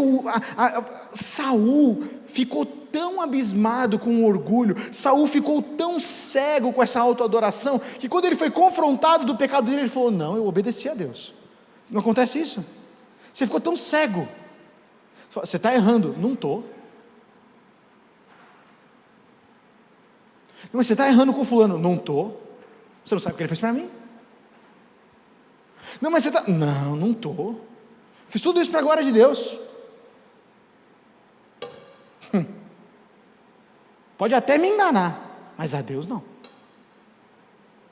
S1: Saul ficou tão abismado com o orgulho, Saul ficou tão cego com essa autoadoração, que quando ele foi confrontado do pecado dele, ele falou, não, eu obedeci a Deus. Não acontece isso? Você ficou tão cego. Você está errando. Não estou. Mas você está errando com fulano. Não estou. Você não sabe o que ele fez para mim? Não, mas você está... Não estou. Fiz tudo isso para a glória de Deus. Pode até me enganar, mas a Deus não.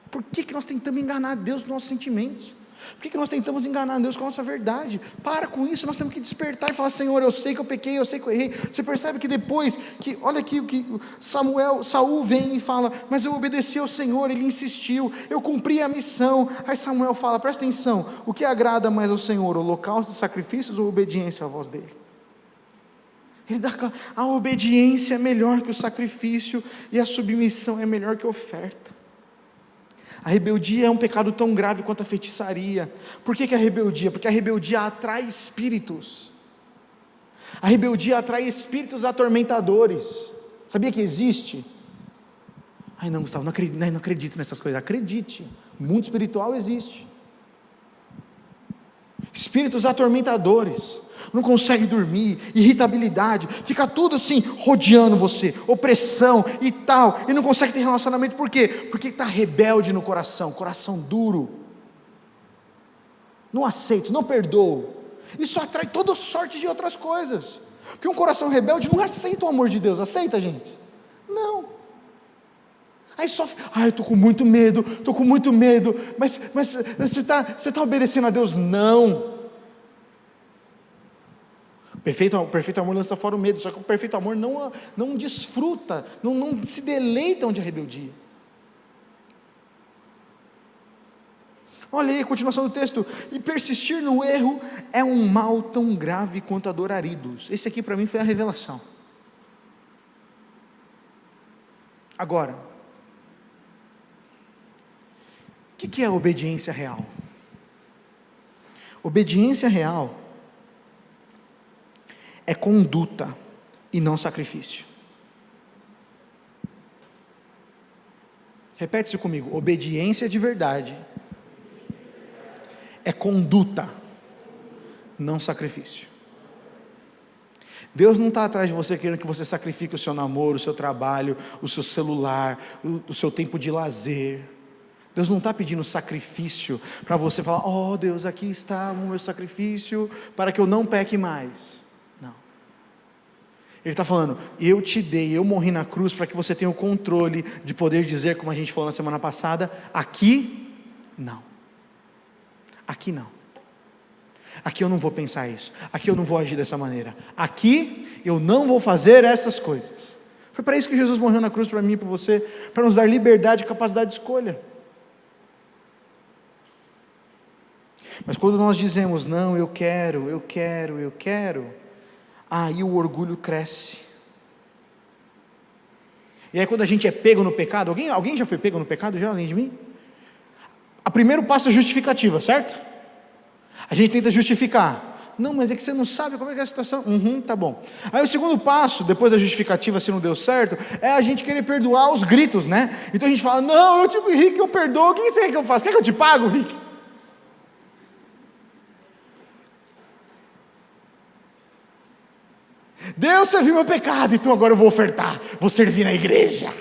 S1: Por que nós tentamos enganar a Deus com nossos sentimentos? Por que nós tentamos enganar a Deus com a nossa verdade? Para com isso, nós temos que despertar e falar, Senhor, eu sei que eu pequei, eu sei que eu errei. Você percebe que depois, olha aqui o que Saul vem e fala, mas eu obedeci ao Senhor, ele insistiu, eu cumpri a missão. Aí Samuel fala, presta atenção, o que agrada mais ao Senhor, holocaustos, sacrifícios ou obediência à voz dele? Ele dá a obediência é melhor que o sacrifício, e a submissão é melhor que a oferta. A rebeldia é um pecado tão grave quanto a feitiçaria. Por que a rebeldia? Porque a rebeldia atrai espíritos. A rebeldia atrai espíritos atormentadores. Sabia que existe? Ai não, Gustavo, não acredito nessas coisas. Acredite, o mundo espiritual existe. Espíritos atormentadores, não consegue dormir, irritabilidade, fica tudo assim, rodeando você, opressão e tal, e não consegue ter relacionamento. Por quê? Porque está rebelde no coração duro. não aceito, não perdoo. Isso atrai toda sorte de outras coisas, porque um coração rebelde não aceita o amor de Deus. Aceita, gente? Não. Aí sofre, eu estou com muito medo, mas você está obedecendo a Deus? Não. O perfeito amor lança fora o medo, só que o perfeito amor não desfruta, não se deleita onde a rebeldia. Olha aí a continuação do texto: e persistir no erro é um mal tão grave quanto adorar ídolos. Esse aqui para mim foi a revelação. Agora, o que é a obediência real? Obediência real é conduta e não sacrifício. Repete isso comigo: obediência de verdade é conduta, não sacrifício. Deus não está atrás de você querendo que você sacrifique o seu namoro, o seu trabalho, o seu celular, o seu tempo de lazer. Deus não está pedindo sacrifício para você falar: oh Deus, aqui está o meu sacrifício para que eu não peque mais. Não. Ele está falando: eu te dei, eu morri na cruz para que você tenha o controle de poder dizer, como a gente falou na semana passada, aqui não. Aqui não. Aqui eu não vou pensar isso. Aqui eu não vou agir dessa maneira. Aqui eu não vou fazer essas coisas. Foi para isso que Jesus morreu na cruz, para mim e para você, para nos dar liberdade e capacidade de escolha. Mas quando nós dizemos: não, eu quero, aí o orgulho cresce. E aí quando a gente é pego no pecado, alguém já foi pego no pecado já, além de mim? O primeiro passo é justificativa, certo? A gente tenta justificar. Não, mas é que você não sabe como é que é a situação. Tá bom. Aí o segundo passo, depois da justificativa, se não deu certo, é a gente querer perdoar os gritos, né? Então a gente fala: não, Rick, eu perdoo. O que você quer que eu faça? Quer que eu te pago, Rick? Deus, você viu meu pecado, então agora eu vou ofertar, vou servir na igreja.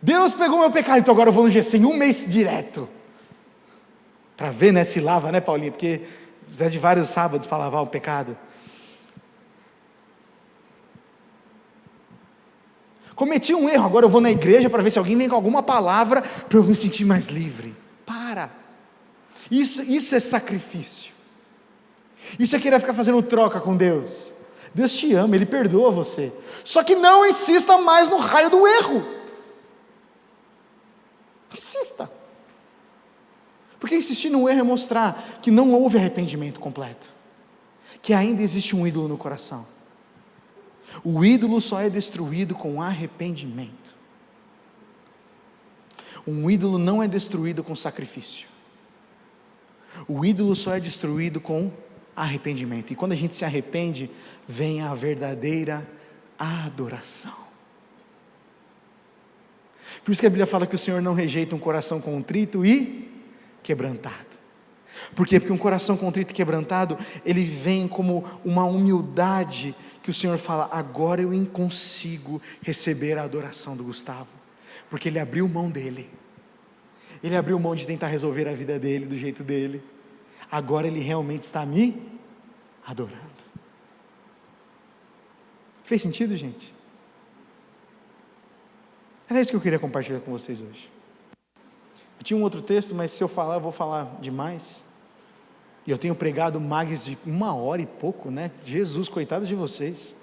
S1: Deus pegou meu pecado, então agora eu vou no GC 1 mês direto. Para ver, né, se lava, né, Paulinho? Porque precisa de vários sábados para lavar o pecado. Cometi um erro, agora eu vou na igreja para ver se alguém vem com alguma palavra para eu me sentir mais livre. Para. Isso é sacrifício. Isso é querer ficar fazendo troca com Deus. Deus te ama, Ele perdoa você. Só que não insista mais no raio do erro. Insista. Porque insistir no erro é mostrar que não houve arrependimento completo, que ainda existe um ídolo no coração. O ídolo só é destruído com arrependimento. Um ídolo não é destruído com sacrifício. O ídolo só é destruído com arrependimento. E quando a gente se arrepende, vem a verdadeira adoração. Por isso que a Bíblia fala que o Senhor não rejeita um coração contrito e quebrantado. Por quê? Porque um coração contrito e quebrantado, ele vem como uma humildade, que o Senhor fala: agora eu consigo receber a adoração do Gustavo, porque ele abriu mão dele, ele abriu mão de tentar resolver a vida dele, do jeito dele, agora ele realmente está me adorando. Fez sentido, gente? Era isso que eu queria compartilhar com vocês hoje. Eu tinha um outro texto, mas se eu falar, eu vou falar demais. E eu tenho pregado mais de 1 hora e pouco, né? Jesus, coitado de vocês.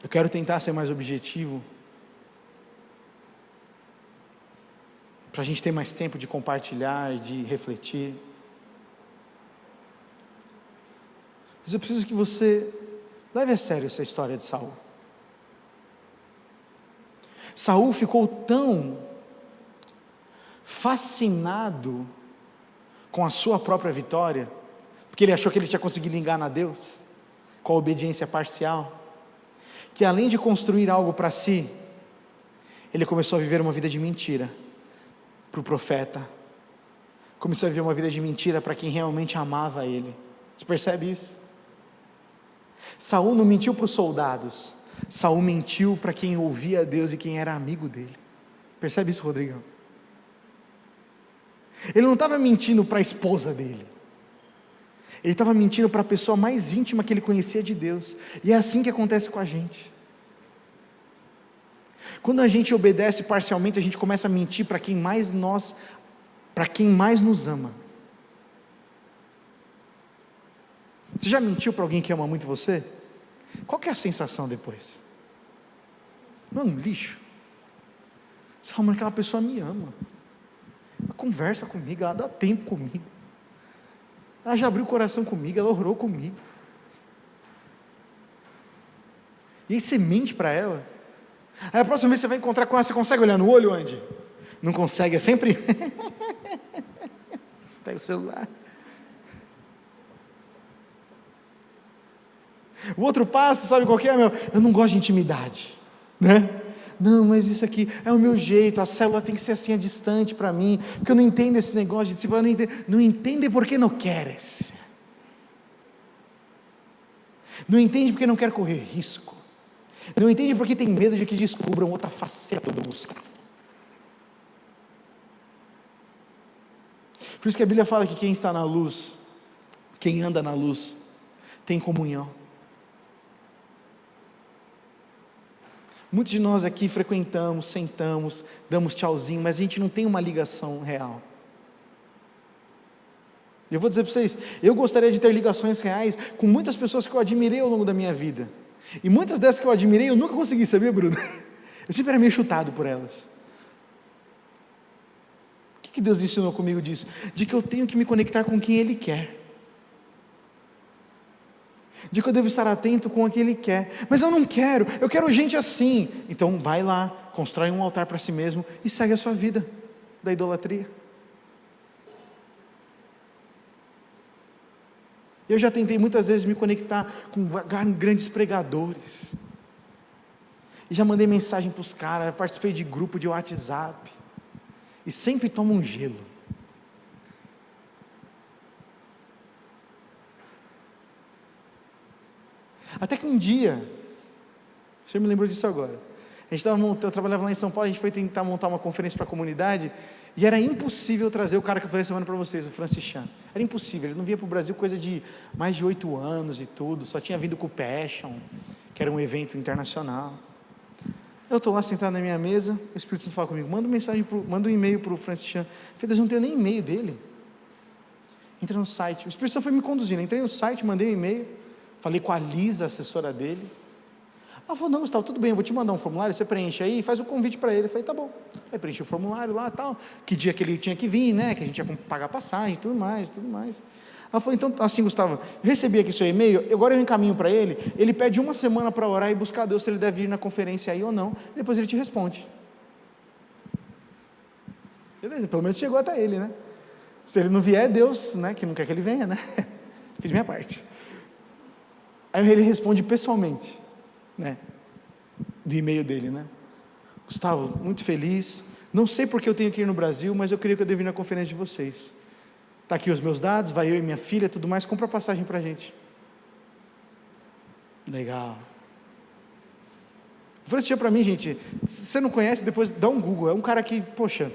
S1: Eu quero tentar ser mais objetivo, para a gente ter mais tempo de compartilhar, de refletir. Mas eu preciso que você leve a sério essa história de Saul. Saul ficou tão fascinado com a sua própria vitória, porque ele achou que ele tinha conseguido enganar Deus, com a obediência parcial, que além de construir algo para si, ele começou a viver uma vida de mentira para o profeta, começou a viver uma vida de mentira para quem realmente amava ele. Você percebe isso? Saul não mentiu para os soldados, Saul mentiu para quem ouvia a Deus e quem era amigo dele. Percebe isso, Rodrigão? Ele não estava mentindo para a esposa dele. Ele estava mentindo para a pessoa mais íntima que ele conhecia de Deus. E é assim que acontece com a gente. Quando a gente obedece parcialmente, a gente começa a mentir para quem mais nos ama. Você já mentiu para alguém que ama muito você? Qual que é a sensação depois? Mano, lixo. Você fala, mano, aquela pessoa me ama. Ela conversa comigo, ela dá tempo comigo. Ela já abriu o coração comigo, ela orou comigo. E aí você mente para ela. Aí a próxima vez você vai encontrar com ela, você consegue olhar no olho, Andy? Não consegue, é sempre... Pega o celular. O outro passo, sabe qual que é, meu? Eu não gosto de intimidade, né? Não, mas isso aqui é o meu jeito, a célula tem que ser assim, distante para mim, porque eu não entendo esse negócio de discipulado, não entende porque não queres. Não entende porque não quer correr risco. Não entende porque tem medo de que descubram outra faceta do Gustavo. Por isso que a Bíblia fala que quem está na luz, quem anda na luz, tem comunhão. Muitos de nós aqui frequentamos, sentamos, damos tchauzinho, mas a gente não tem uma ligação real. Eu vou dizer para vocês, eu gostaria de ter ligações reais com muitas pessoas que eu admirei ao longo da minha vida. E muitas dessas que eu admirei, eu nunca consegui, sabia, Bruno? Eu sempre era meio chutado por elas. O que Deus ensinou comigo disso? De que eu tenho que me conectar com quem Ele quer. De que eu devo estar atento com o que Ele quer. Mas eu não quero, eu quero gente assim. Então vai lá, constrói um altar para si mesmo e segue a sua vida da idolatria. Eu já tentei muitas vezes me conectar com grandes pregadores. E já mandei mensagem para os caras, participei de grupo de WhatsApp. E sempre tomo um gelo. Até que um dia, o senhor me lembrou disso agora, eu trabalhava lá em São Paulo, a gente foi tentar montar uma conferência para a comunidade, e era impossível trazer o cara que eu falei semana para vocês, o Francis Chan, era impossível, ele não vinha para o Brasil coisa de mais de 8 anos e tudo, só tinha vindo com o Passion, que era um evento internacional. Eu estou lá sentado na minha mesa, o Espírito Santo fala comigo, manda um e-mail para o Francis Chan. Eu falei, Deus, não tenho nem e-mail dele. Entra no site, o Espírito Santo foi me conduzindo, entrei no site, mandei um e-mail, falei com a Lisa, a assessora dele. Ela falou, não, Gustavo, tudo bem, eu vou te mandar um formulário, você preenche aí, faz o convite para ele. Eu falei, tá bom. Aí preenchi o formulário lá, tal, que dia que ele tinha que vir, né, que a gente ia pagar passagem, tudo mais. Ela falou, então, assim, Gustavo, eu recebi aqui seu e-mail, agora eu encaminho para ele pede 1 semana para orar e buscar a Deus se ele deve ir na conferência aí ou não, e depois ele te responde. Beleza, pelo menos chegou até ele, né? Se ele não vier, Deus, né, que não quer que ele venha, né? Fiz minha parte. Aí ele responde pessoalmente, né, do e-mail dele, né? Gustavo, muito feliz, não sei porque eu tenho que ir no Brasil, mas eu creio que eu devo ir na conferência de vocês. Está aqui os meus dados, vai eu e minha filha, tudo mais, compra a passagem para a gente. Legal. Vou assistir para mim, gente, se você não conhece, depois dá um Google, é um cara que, poxa,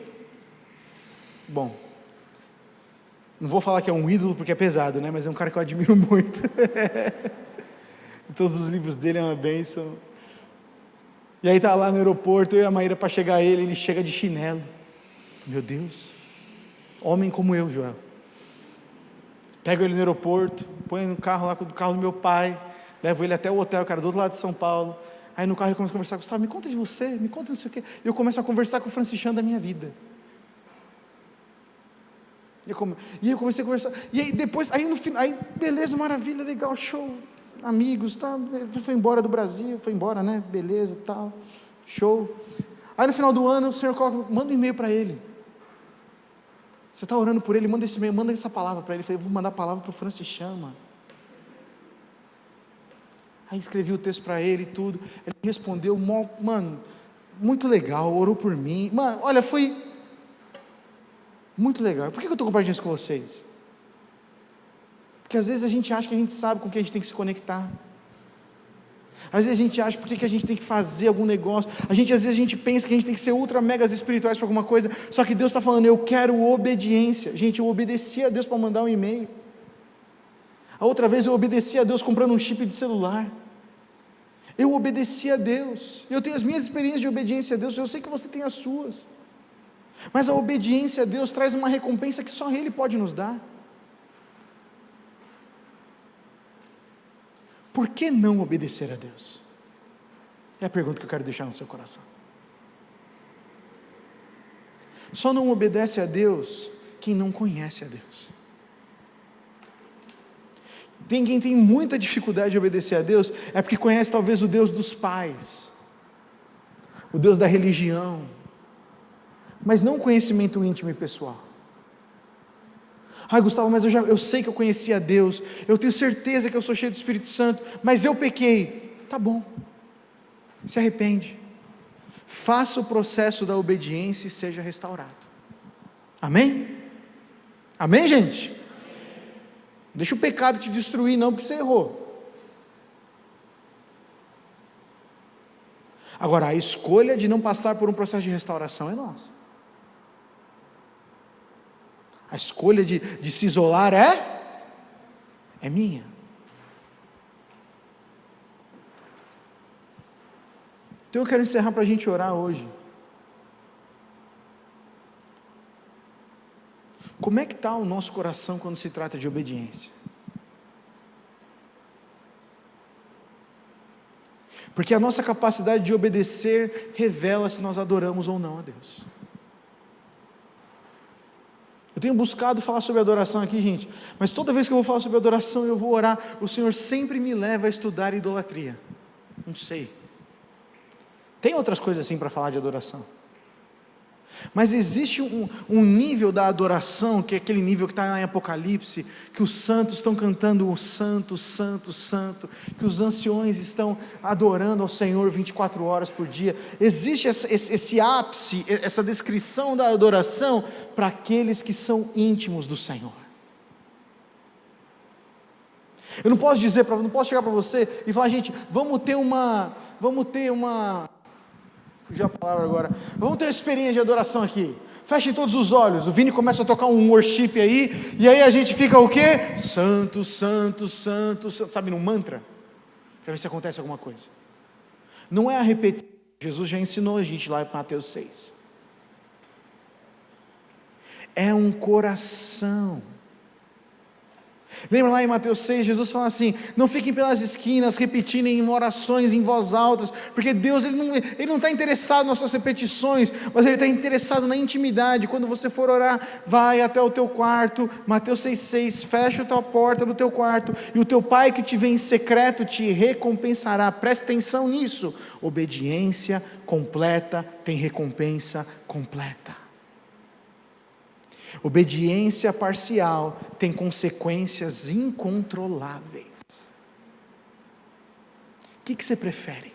S1: bom, não vou falar que é um ídolo porque é pesado, né, mas é um cara que eu admiro muito. Todos os livros dele é uma bênção. E aí está lá no aeroporto, eu e a Maíra para chegar a ele chega de chinelo. Meu Deus, homem como eu, Joel. Pego ele no aeroporto, põe no carro lá, do carro do meu pai, levo ele até o hotel, cara, do outro lado de São Paulo. Aí no carro ele começa a conversar, Gustavo, me conta de você, me conta não sei o quê. Eu começo a conversar com o Francis Chan da minha vida. E eu comecei a conversar, e aí depois, aí no final, aí beleza, maravilha, legal, show, amigos, tá, foi embora do Brasil, foi embora, né, beleza, tal, show. Aí no final do ano, o Senhor manda um e-mail para ele. Você está orando por ele, manda esse e-mail, manda essa palavra para ele. Eu falei, vou mandar a palavra para o Francis Chan, mano. Aí escrevi o texto para ele e tudo, ele respondeu, mano, muito legal, orou por mim, mano, olha, foi muito legal. Por que eu estou compartilhando isso com vocês? Porque às vezes a gente acha que a gente sabe com quem a gente tem que se conectar. Às vezes a gente acha, por que a gente tem que fazer algum negócio? Às vezes a gente pensa que a gente tem que ser ultra megas espirituais para alguma coisa, só que Deus está falando, eu quero obediência. Gente, eu obedeci a Deus para mandar um e-mail. A outra vez eu obedeci a Deus comprando um chip de celular. Eu obedeci a Deus. Eu tenho as minhas experiências de obediência a Deus, eu sei que você tem as suas. Mas a obediência a Deus traz uma recompensa que só Ele pode nos dar. Por que não obedecer a Deus? É a pergunta que eu quero deixar no seu coração. Só não obedece a Deus quem não conhece a Deus. Tem quem tem muita dificuldade de obedecer a Deus, é porque conhece talvez o Deus dos pais, o Deus da religião, mas não conhecimento íntimo e pessoal. Gustavo, mas eu sei que eu conhecia Deus, eu tenho certeza que eu sou cheio do Espírito Santo, mas eu pequei. Tá bom, se arrepende, faça o processo da obediência e seja restaurado. Amém? Amém, gente? Amém. Deixa o pecado te destruir não, porque você errou. Agora, a escolha de não passar por um processo de restauração é nossa. A escolha de se isolar é minha. Então eu quero encerrar para a gente orar hoje. Como é que está o nosso coração quando se trata de obediência? Porque a nossa capacidade de obedecer revela se nós adoramos ou não a Deus. Eu tenho buscado falar sobre adoração aqui, gente, mas toda vez que eu vou falar sobre adoração, eu vou orar, o Senhor sempre me leva a estudar idolatria. Não sei. Tem outras coisas assim para falar de adoração. Mas existe um nível da adoração, que é aquele nível que está lá em Apocalipse, que os santos estão cantando o santo, santo, santo, que os anciões estão adorando ao Senhor 24 horas por dia. Existe esse ápice, essa descrição da adoração para aqueles que são íntimos do Senhor. Eu não posso chegar para você e falar, gente, vamos ter uma fugiu a palavra agora, vamos ter uma experiência de adoração aqui, fechem todos os olhos, o Vini começa a tocar um worship aí, e aí a gente fica o quê? Santo, santo, santo, santo, sabe, num mantra, para ver se acontece alguma coisa. Não é a repetição, Jesus já ensinou a gente lá em Mateus 6, é um coração. Lembra lá em Mateus 6, Jesus fala assim, não fiquem pelas esquinas repetindo em orações em voz alta, porque Deus ele não está interessado nas suas repetições, mas Ele está interessado na intimidade. Quando você for orar, vai até o teu quarto, Mateus 6,6, fecha a tua porta do teu quarto, e o teu Pai que te vê em secreto te recompensará. Presta atenção nisso, obediência completa tem recompensa completa. Obediência parcial tem consequências incontroláveis. O que você prefere?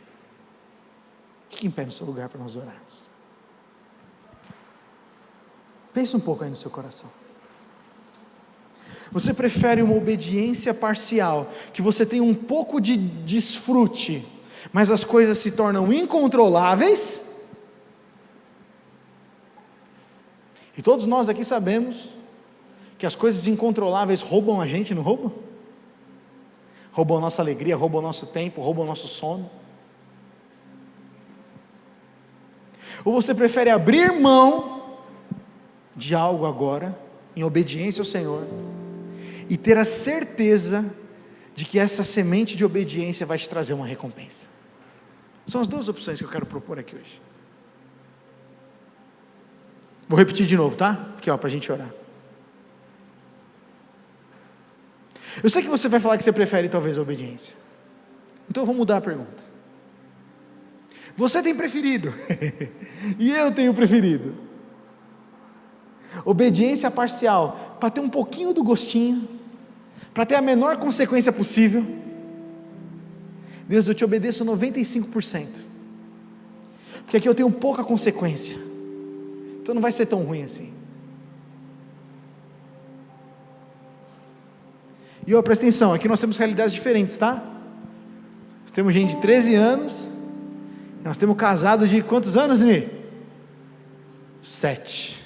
S1: Fique em pé no seu lugar para nós orarmos. Pense um pouco aí no seu coração. Você prefere uma obediência parcial, que você tem um pouco de desfrute, mas as coisas se tornam incontroláveis? E todos nós aqui sabemos que as coisas incontroláveis roubam a gente, não roubam? Roubam a nossa alegria, roubam o nosso tempo, roubam o nosso sono. Ou você prefere abrir mão de algo agora, em obediência ao Senhor, e ter a certeza de que essa semente de obediência vai te trazer uma recompensa? São as duas opções que eu quero propor aqui hoje. Vou repetir de novo, tá? Aqui, para a gente orar. Eu sei que você vai falar que você prefere talvez a obediência. Então eu vou mudar a pergunta. Você tem preferido? E eu tenho preferido. Obediência parcial, para ter um pouquinho do gostinho, para ter a menor consequência possível. Deus, eu te obedeço 95%. Porque aqui eu tenho pouca consequência. Então não vai ser tão ruim assim. E presta atenção, aqui nós temos realidades diferentes, tá? temos gente de 13 anos, nós temos casado de quantos anos, Ni? 7.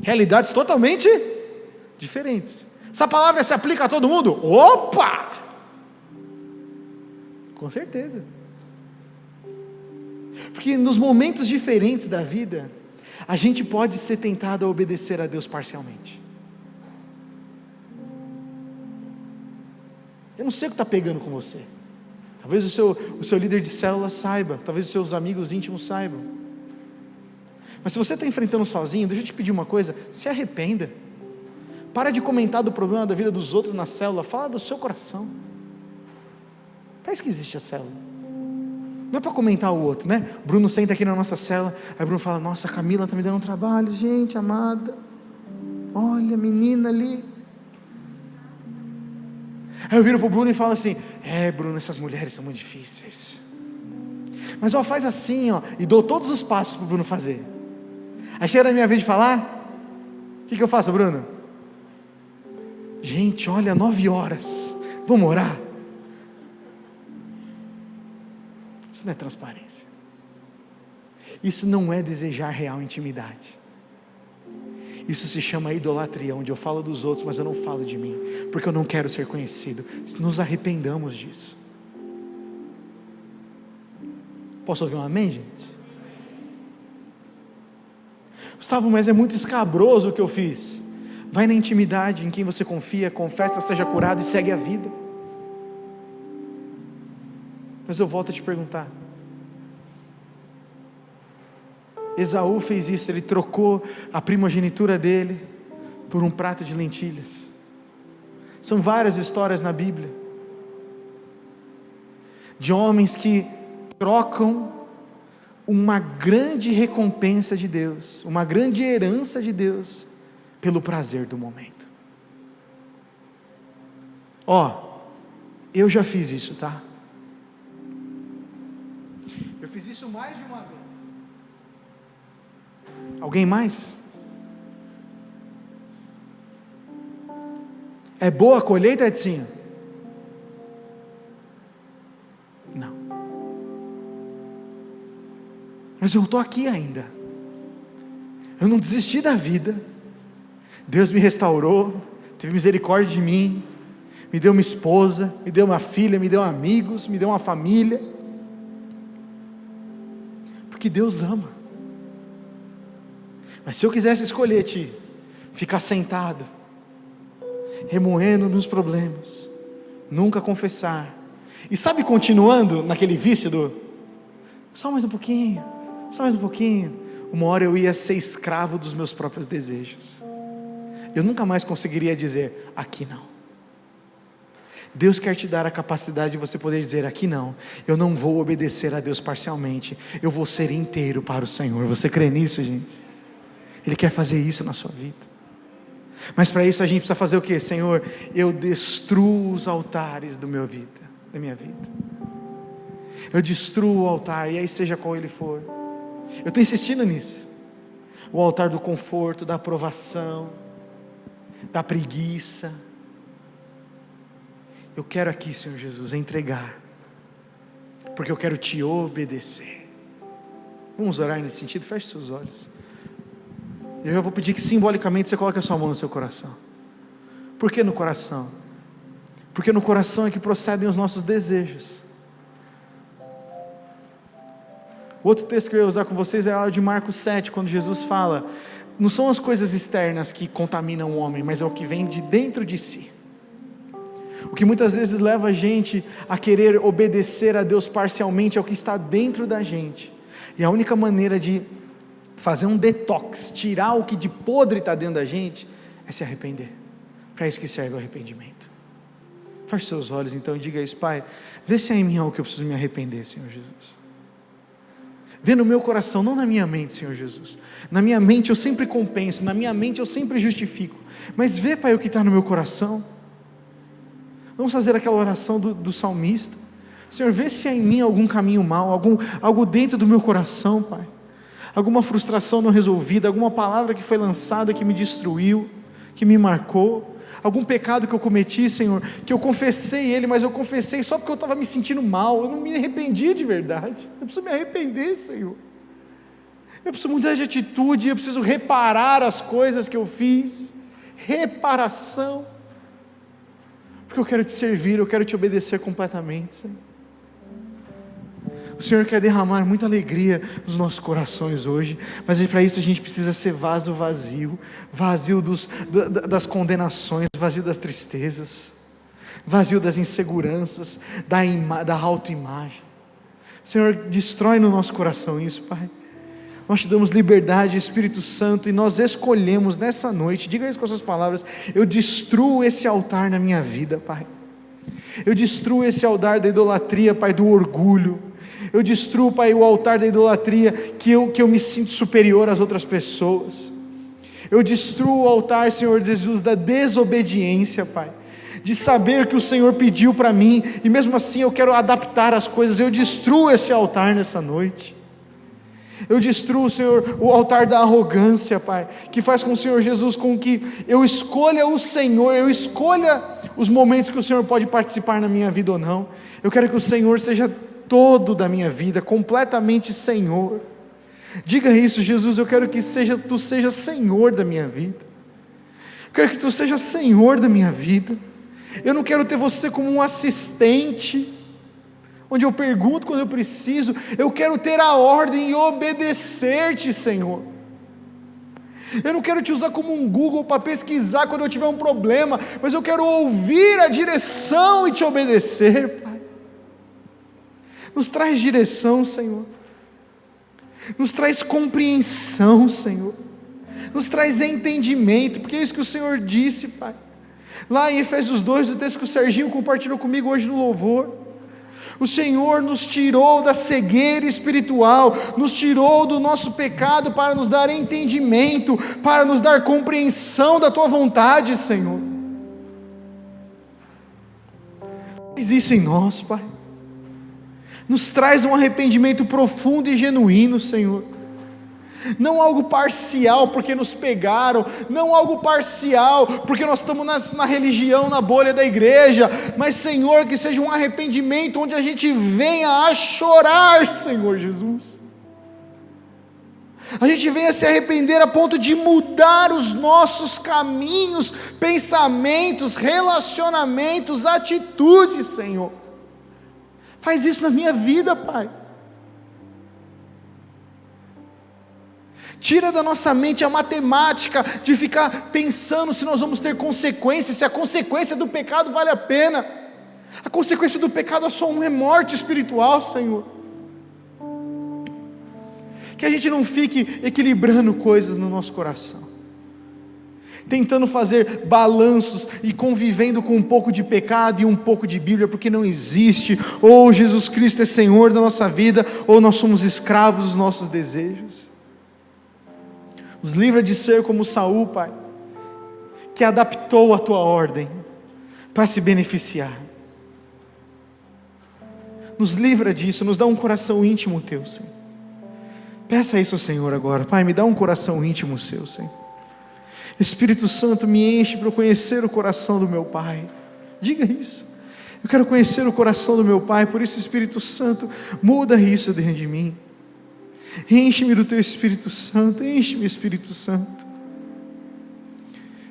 S1: Realidades totalmente diferentes. Essa palavra se aplica a todo mundo? Opa! Com certeza. Porque nos momentos diferentes da vida, a gente pode ser tentado a obedecer a Deus parcialmente. Eu não sei o que está pegando com você. Talvez o seu líder de célula saiba, talvez os seus amigos íntimos saibam. Mas se você está enfrentando sozinho, deixa eu te pedir uma coisa: se arrependa. Para de comentar do problema da vida dos outros na célula, fala do seu coração. Para isso que existe a célula. Não é para comentar o outro, né? Bruno senta aqui na nossa célula, aí Bruno fala: nossa, a Camila está me dando um trabalho, gente amada. Olha a menina ali. Aí eu viro para o Bruno e falo assim: Bruno, essas mulheres são muito difíceis. Mas faz assim, e dou todos os passos para o Bruno fazer. Aí chega a minha vez de falar, o que eu faço, Bruno? Gente, olha, 9 horas, vamos orar? Isso não é transparência. Isso não é desejar real intimidade. Isso se chama idolatria, onde eu falo dos outros, mas eu não falo de mim, porque eu não quero ser conhecido. Nos arrependamos disso. Posso ouvir um amém, gente? Gustavo, mas é muito escabroso o que eu fiz. Vai na intimidade, em quem você confia, confessa, seja curado e segue a vida. Mas eu volto a te perguntar. Esaú fez isso, ele trocou a primogenitura dele por um prato de lentilhas. São várias histórias na Bíblia de homens que trocam uma grande recompensa de Deus, uma grande herança de Deus, pelo prazer do momento. Eu já fiz isso, tá? Eu fiz isso mais de uma vez. Alguém mais? É boa a colheita, Edinho? Não. Mas eu estou aqui ainda. Eu não desisti da vida. Deus me restaurou, teve misericórdia de mim, me deu uma esposa, me deu uma filha, me deu amigos, me deu uma família. Porque Deus ama. Mas se eu quisesse escolher, ficar sentado, remoendo nos problemas, nunca confessar, e sabe, continuando naquele vício só mais um pouquinho, uma hora eu ia ser escravo dos meus próprios desejos. Eu nunca mais conseguiria dizer: aqui não. Deus quer te dar a capacidade de você poder dizer: aqui não, eu não vou obedecer a Deus parcialmente, eu vou ser inteiro para o Senhor. Você crê nisso, gente? Ele quer fazer isso na sua vida. Mas para isso a gente precisa fazer o quê? Senhor, eu destruo os altares da minha vida. Eu destruo o altar, e aí seja qual ele for. Eu estou insistindo nisso. O altar do conforto, da aprovação, da preguiça. Eu quero aqui, Senhor Jesus, entregar, porque eu quero te obedecer. Vamos orar nesse sentido? Feche seus olhos. Eu já vou pedir que simbolicamente você coloque a sua mão no seu coração. Por que no coração? Porque no coração é que procedem os nossos desejos. O outro texto que eu ia usar com vocês é a de Marcos 7, quando Jesus fala: não são as coisas externas que contaminam o homem, mas é o que vem de dentro de si. O que muitas vezes leva a gente a querer obedecer a Deus parcialmente é o que está dentro da gente. E a única maneira de fazer um detox, tirar o que de podre está dentro da gente, é se arrepender. Para isso que serve o arrependimento. Feche seus olhos então e diga isso: Pai, vê se há em mim algo que eu preciso me arrepender, Senhor Jesus. Vê no meu coração, não na minha mente, Senhor Jesus. Na minha mente eu sempre compenso, na minha mente eu sempre justifico. Mas vê, Pai, o que está no meu coração. Vamos fazer aquela oração do salmista. Senhor, vê se há em mim algum caminho mau, algo dentro do meu coração, Pai. Alguma frustração não resolvida, alguma palavra que foi lançada que me destruiu, que me marcou, algum pecado que eu cometi, Senhor, que eu confessei ele, mas eu confessei só porque eu estava me sentindo mal, eu não me arrependi de verdade. Eu preciso me arrepender, Senhor. Eu preciso mudar de atitude, eu preciso reparar as coisas que eu fiz. Reparação. Porque eu quero te servir, eu quero te obedecer completamente, Senhor. O Senhor quer derramar muita alegria nos nossos corações hoje, mas para isso a gente precisa ser vaso vazio, vazio das condenações, vazio das tristezas, vazio das inseguranças, da autoimagem. Senhor, destrói no nosso coração isso, Pai. Nós te damos liberdade, Espírito Santo, e nós escolhemos nessa noite, diga isso com as suas palavras: eu destruo esse altar na minha vida, Pai. Eu destruo esse altar da idolatria, Pai, do orgulho. Eu destruo, Pai, o altar da idolatria, que eu me sinto superior às outras pessoas. Eu destruo o altar, Senhor Jesus, da desobediência, Pai, de saber que o Senhor pediu para mim, e mesmo assim eu quero adaptar as coisas. Eu destruo esse altar nessa noite. Eu destruo, Senhor, o altar da arrogância, Pai, que faz com o Senhor Jesus, com que eu escolha o Senhor, eu escolha os momentos que o Senhor pode participar na minha vida ou não. Eu quero que o Senhor seja todo da minha vida, completamente Senhor. Diga isso: Jesus, eu quero que Tu sejas Senhor da minha vida. Eu quero que Tu sejas Senhor da minha vida. Eu não quero ter Você como um assistente, onde eu pergunto quando eu preciso. Eu quero ter a ordem e obedecer-Te, Senhor. Eu não quero Te usar como um Google para pesquisar quando eu tiver um problema, mas eu quero ouvir a direção e Te obedecer, Pai. Nos traz direção, Senhor. Nos traz compreensão, Senhor. Nos traz entendimento, porque é isso que o Senhor disse, Pai. Lá em Efésios 2, o texto que o Serginho compartilhou comigo hoje no louvor. O Senhor nos tirou da cegueira espiritual, nos tirou do nosso pecado para nos dar entendimento, para nos dar compreensão da Tua vontade, Senhor. Faz isso em nós, Pai. Nos traz um arrependimento profundo e genuíno, Senhor. Não algo parcial porque nos pegaram, não algo parcial porque nós estamos na religião, na bolha da igreja, mas, Senhor, que seja um arrependimento onde a gente venha a chorar, Senhor Jesus. A gente venha se arrepender a ponto de mudar os nossos caminhos, pensamentos, relacionamentos, atitudes, Senhor. Faz isso na minha vida, Pai. Tira da nossa mente a matemática de ficar pensando se nós vamos ter consequências, se a consequência do pecado vale a pena. A consequência do pecado é só morte espiritual, Senhor. Que a gente não fique equilibrando coisas no nosso coração, tentando fazer balanços e convivendo com um pouco de pecado e um pouco de Bíblia, porque não existe. Ou Jesus Cristo é Senhor da nossa vida, ou nós somos escravos dos nossos desejos. Nos livra de ser como Saul, Pai, que adaptou a Tua ordem para se beneficiar. Nos livra disso, nos dá um coração íntimo Teu, Senhor. Peça isso ao Senhor agora: Pai, me dá um coração íntimo Seu, Senhor. Espírito Santo, me enche para eu conhecer o coração do meu Pai. Diga isso: eu quero conhecer o coração do meu Pai. Por isso, Espírito Santo, muda isso dentro de mim. Enche-me do Teu Espírito Santo. Enche-me, Espírito Santo.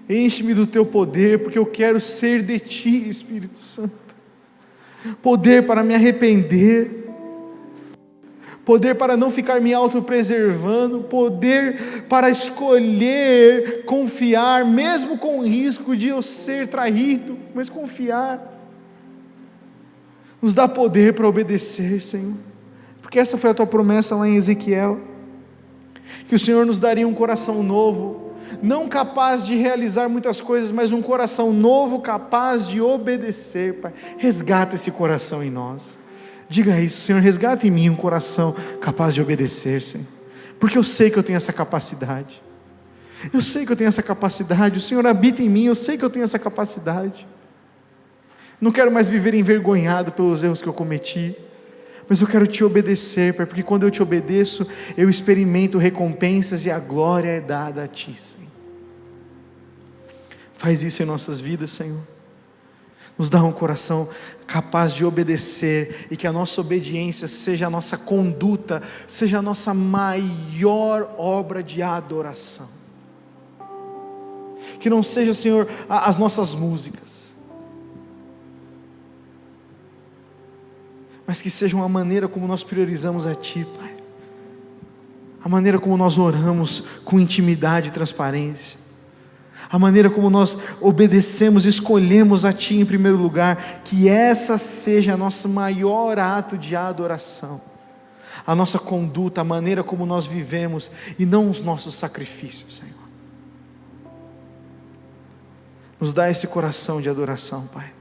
S1: Enche-me do Teu poder, porque eu quero ser de Ti, Espírito Santo. Poder para me arrepender, poder para não ficar me autopreservando, poder para escolher confiar, mesmo com o risco de eu ser traído, mas confiar. Nos dá poder para obedecer, Senhor, porque essa foi a Tua promessa lá em Ezequiel, que o Senhor nos daria um coração novo, não capaz de realizar muitas coisas, mas um coração novo, capaz de obedecer, Pai. Resgata esse coração em nós. Diga isso: Senhor, resgata em mim um coração capaz de obedecer, Senhor, porque eu sei que eu tenho essa capacidade. Eu sei que eu tenho essa capacidade. O Senhor habita em mim, eu sei que eu tenho essa capacidade. Não quero mais viver envergonhado pelos erros que eu cometi, mas eu quero Te obedecer, Pai, porque quando eu Te obedeço, eu experimento recompensas e a glória é dada a Ti, Senhor. Faz isso em nossas vidas, Senhor. Nos dá um coração capaz de obedecer, e que a nossa obediência seja a nossa conduta, seja a nossa maior obra de adoração. Que não seja, Senhor, as nossas músicas, mas que seja uma maneira como nós priorizamos a Ti, Pai. A maneira como nós oramos com intimidade e transparência. A maneira como nós obedecemos, escolhemos a Ti em primeiro lugar. Que essa seja a nosso maior ato de adoração. A nossa conduta, a maneira como nós vivemos, e não os nossos sacrifícios, Senhor. Nos dá esse coração de adoração, Pai.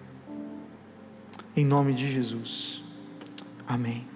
S1: Em nome de Jesus. Amém.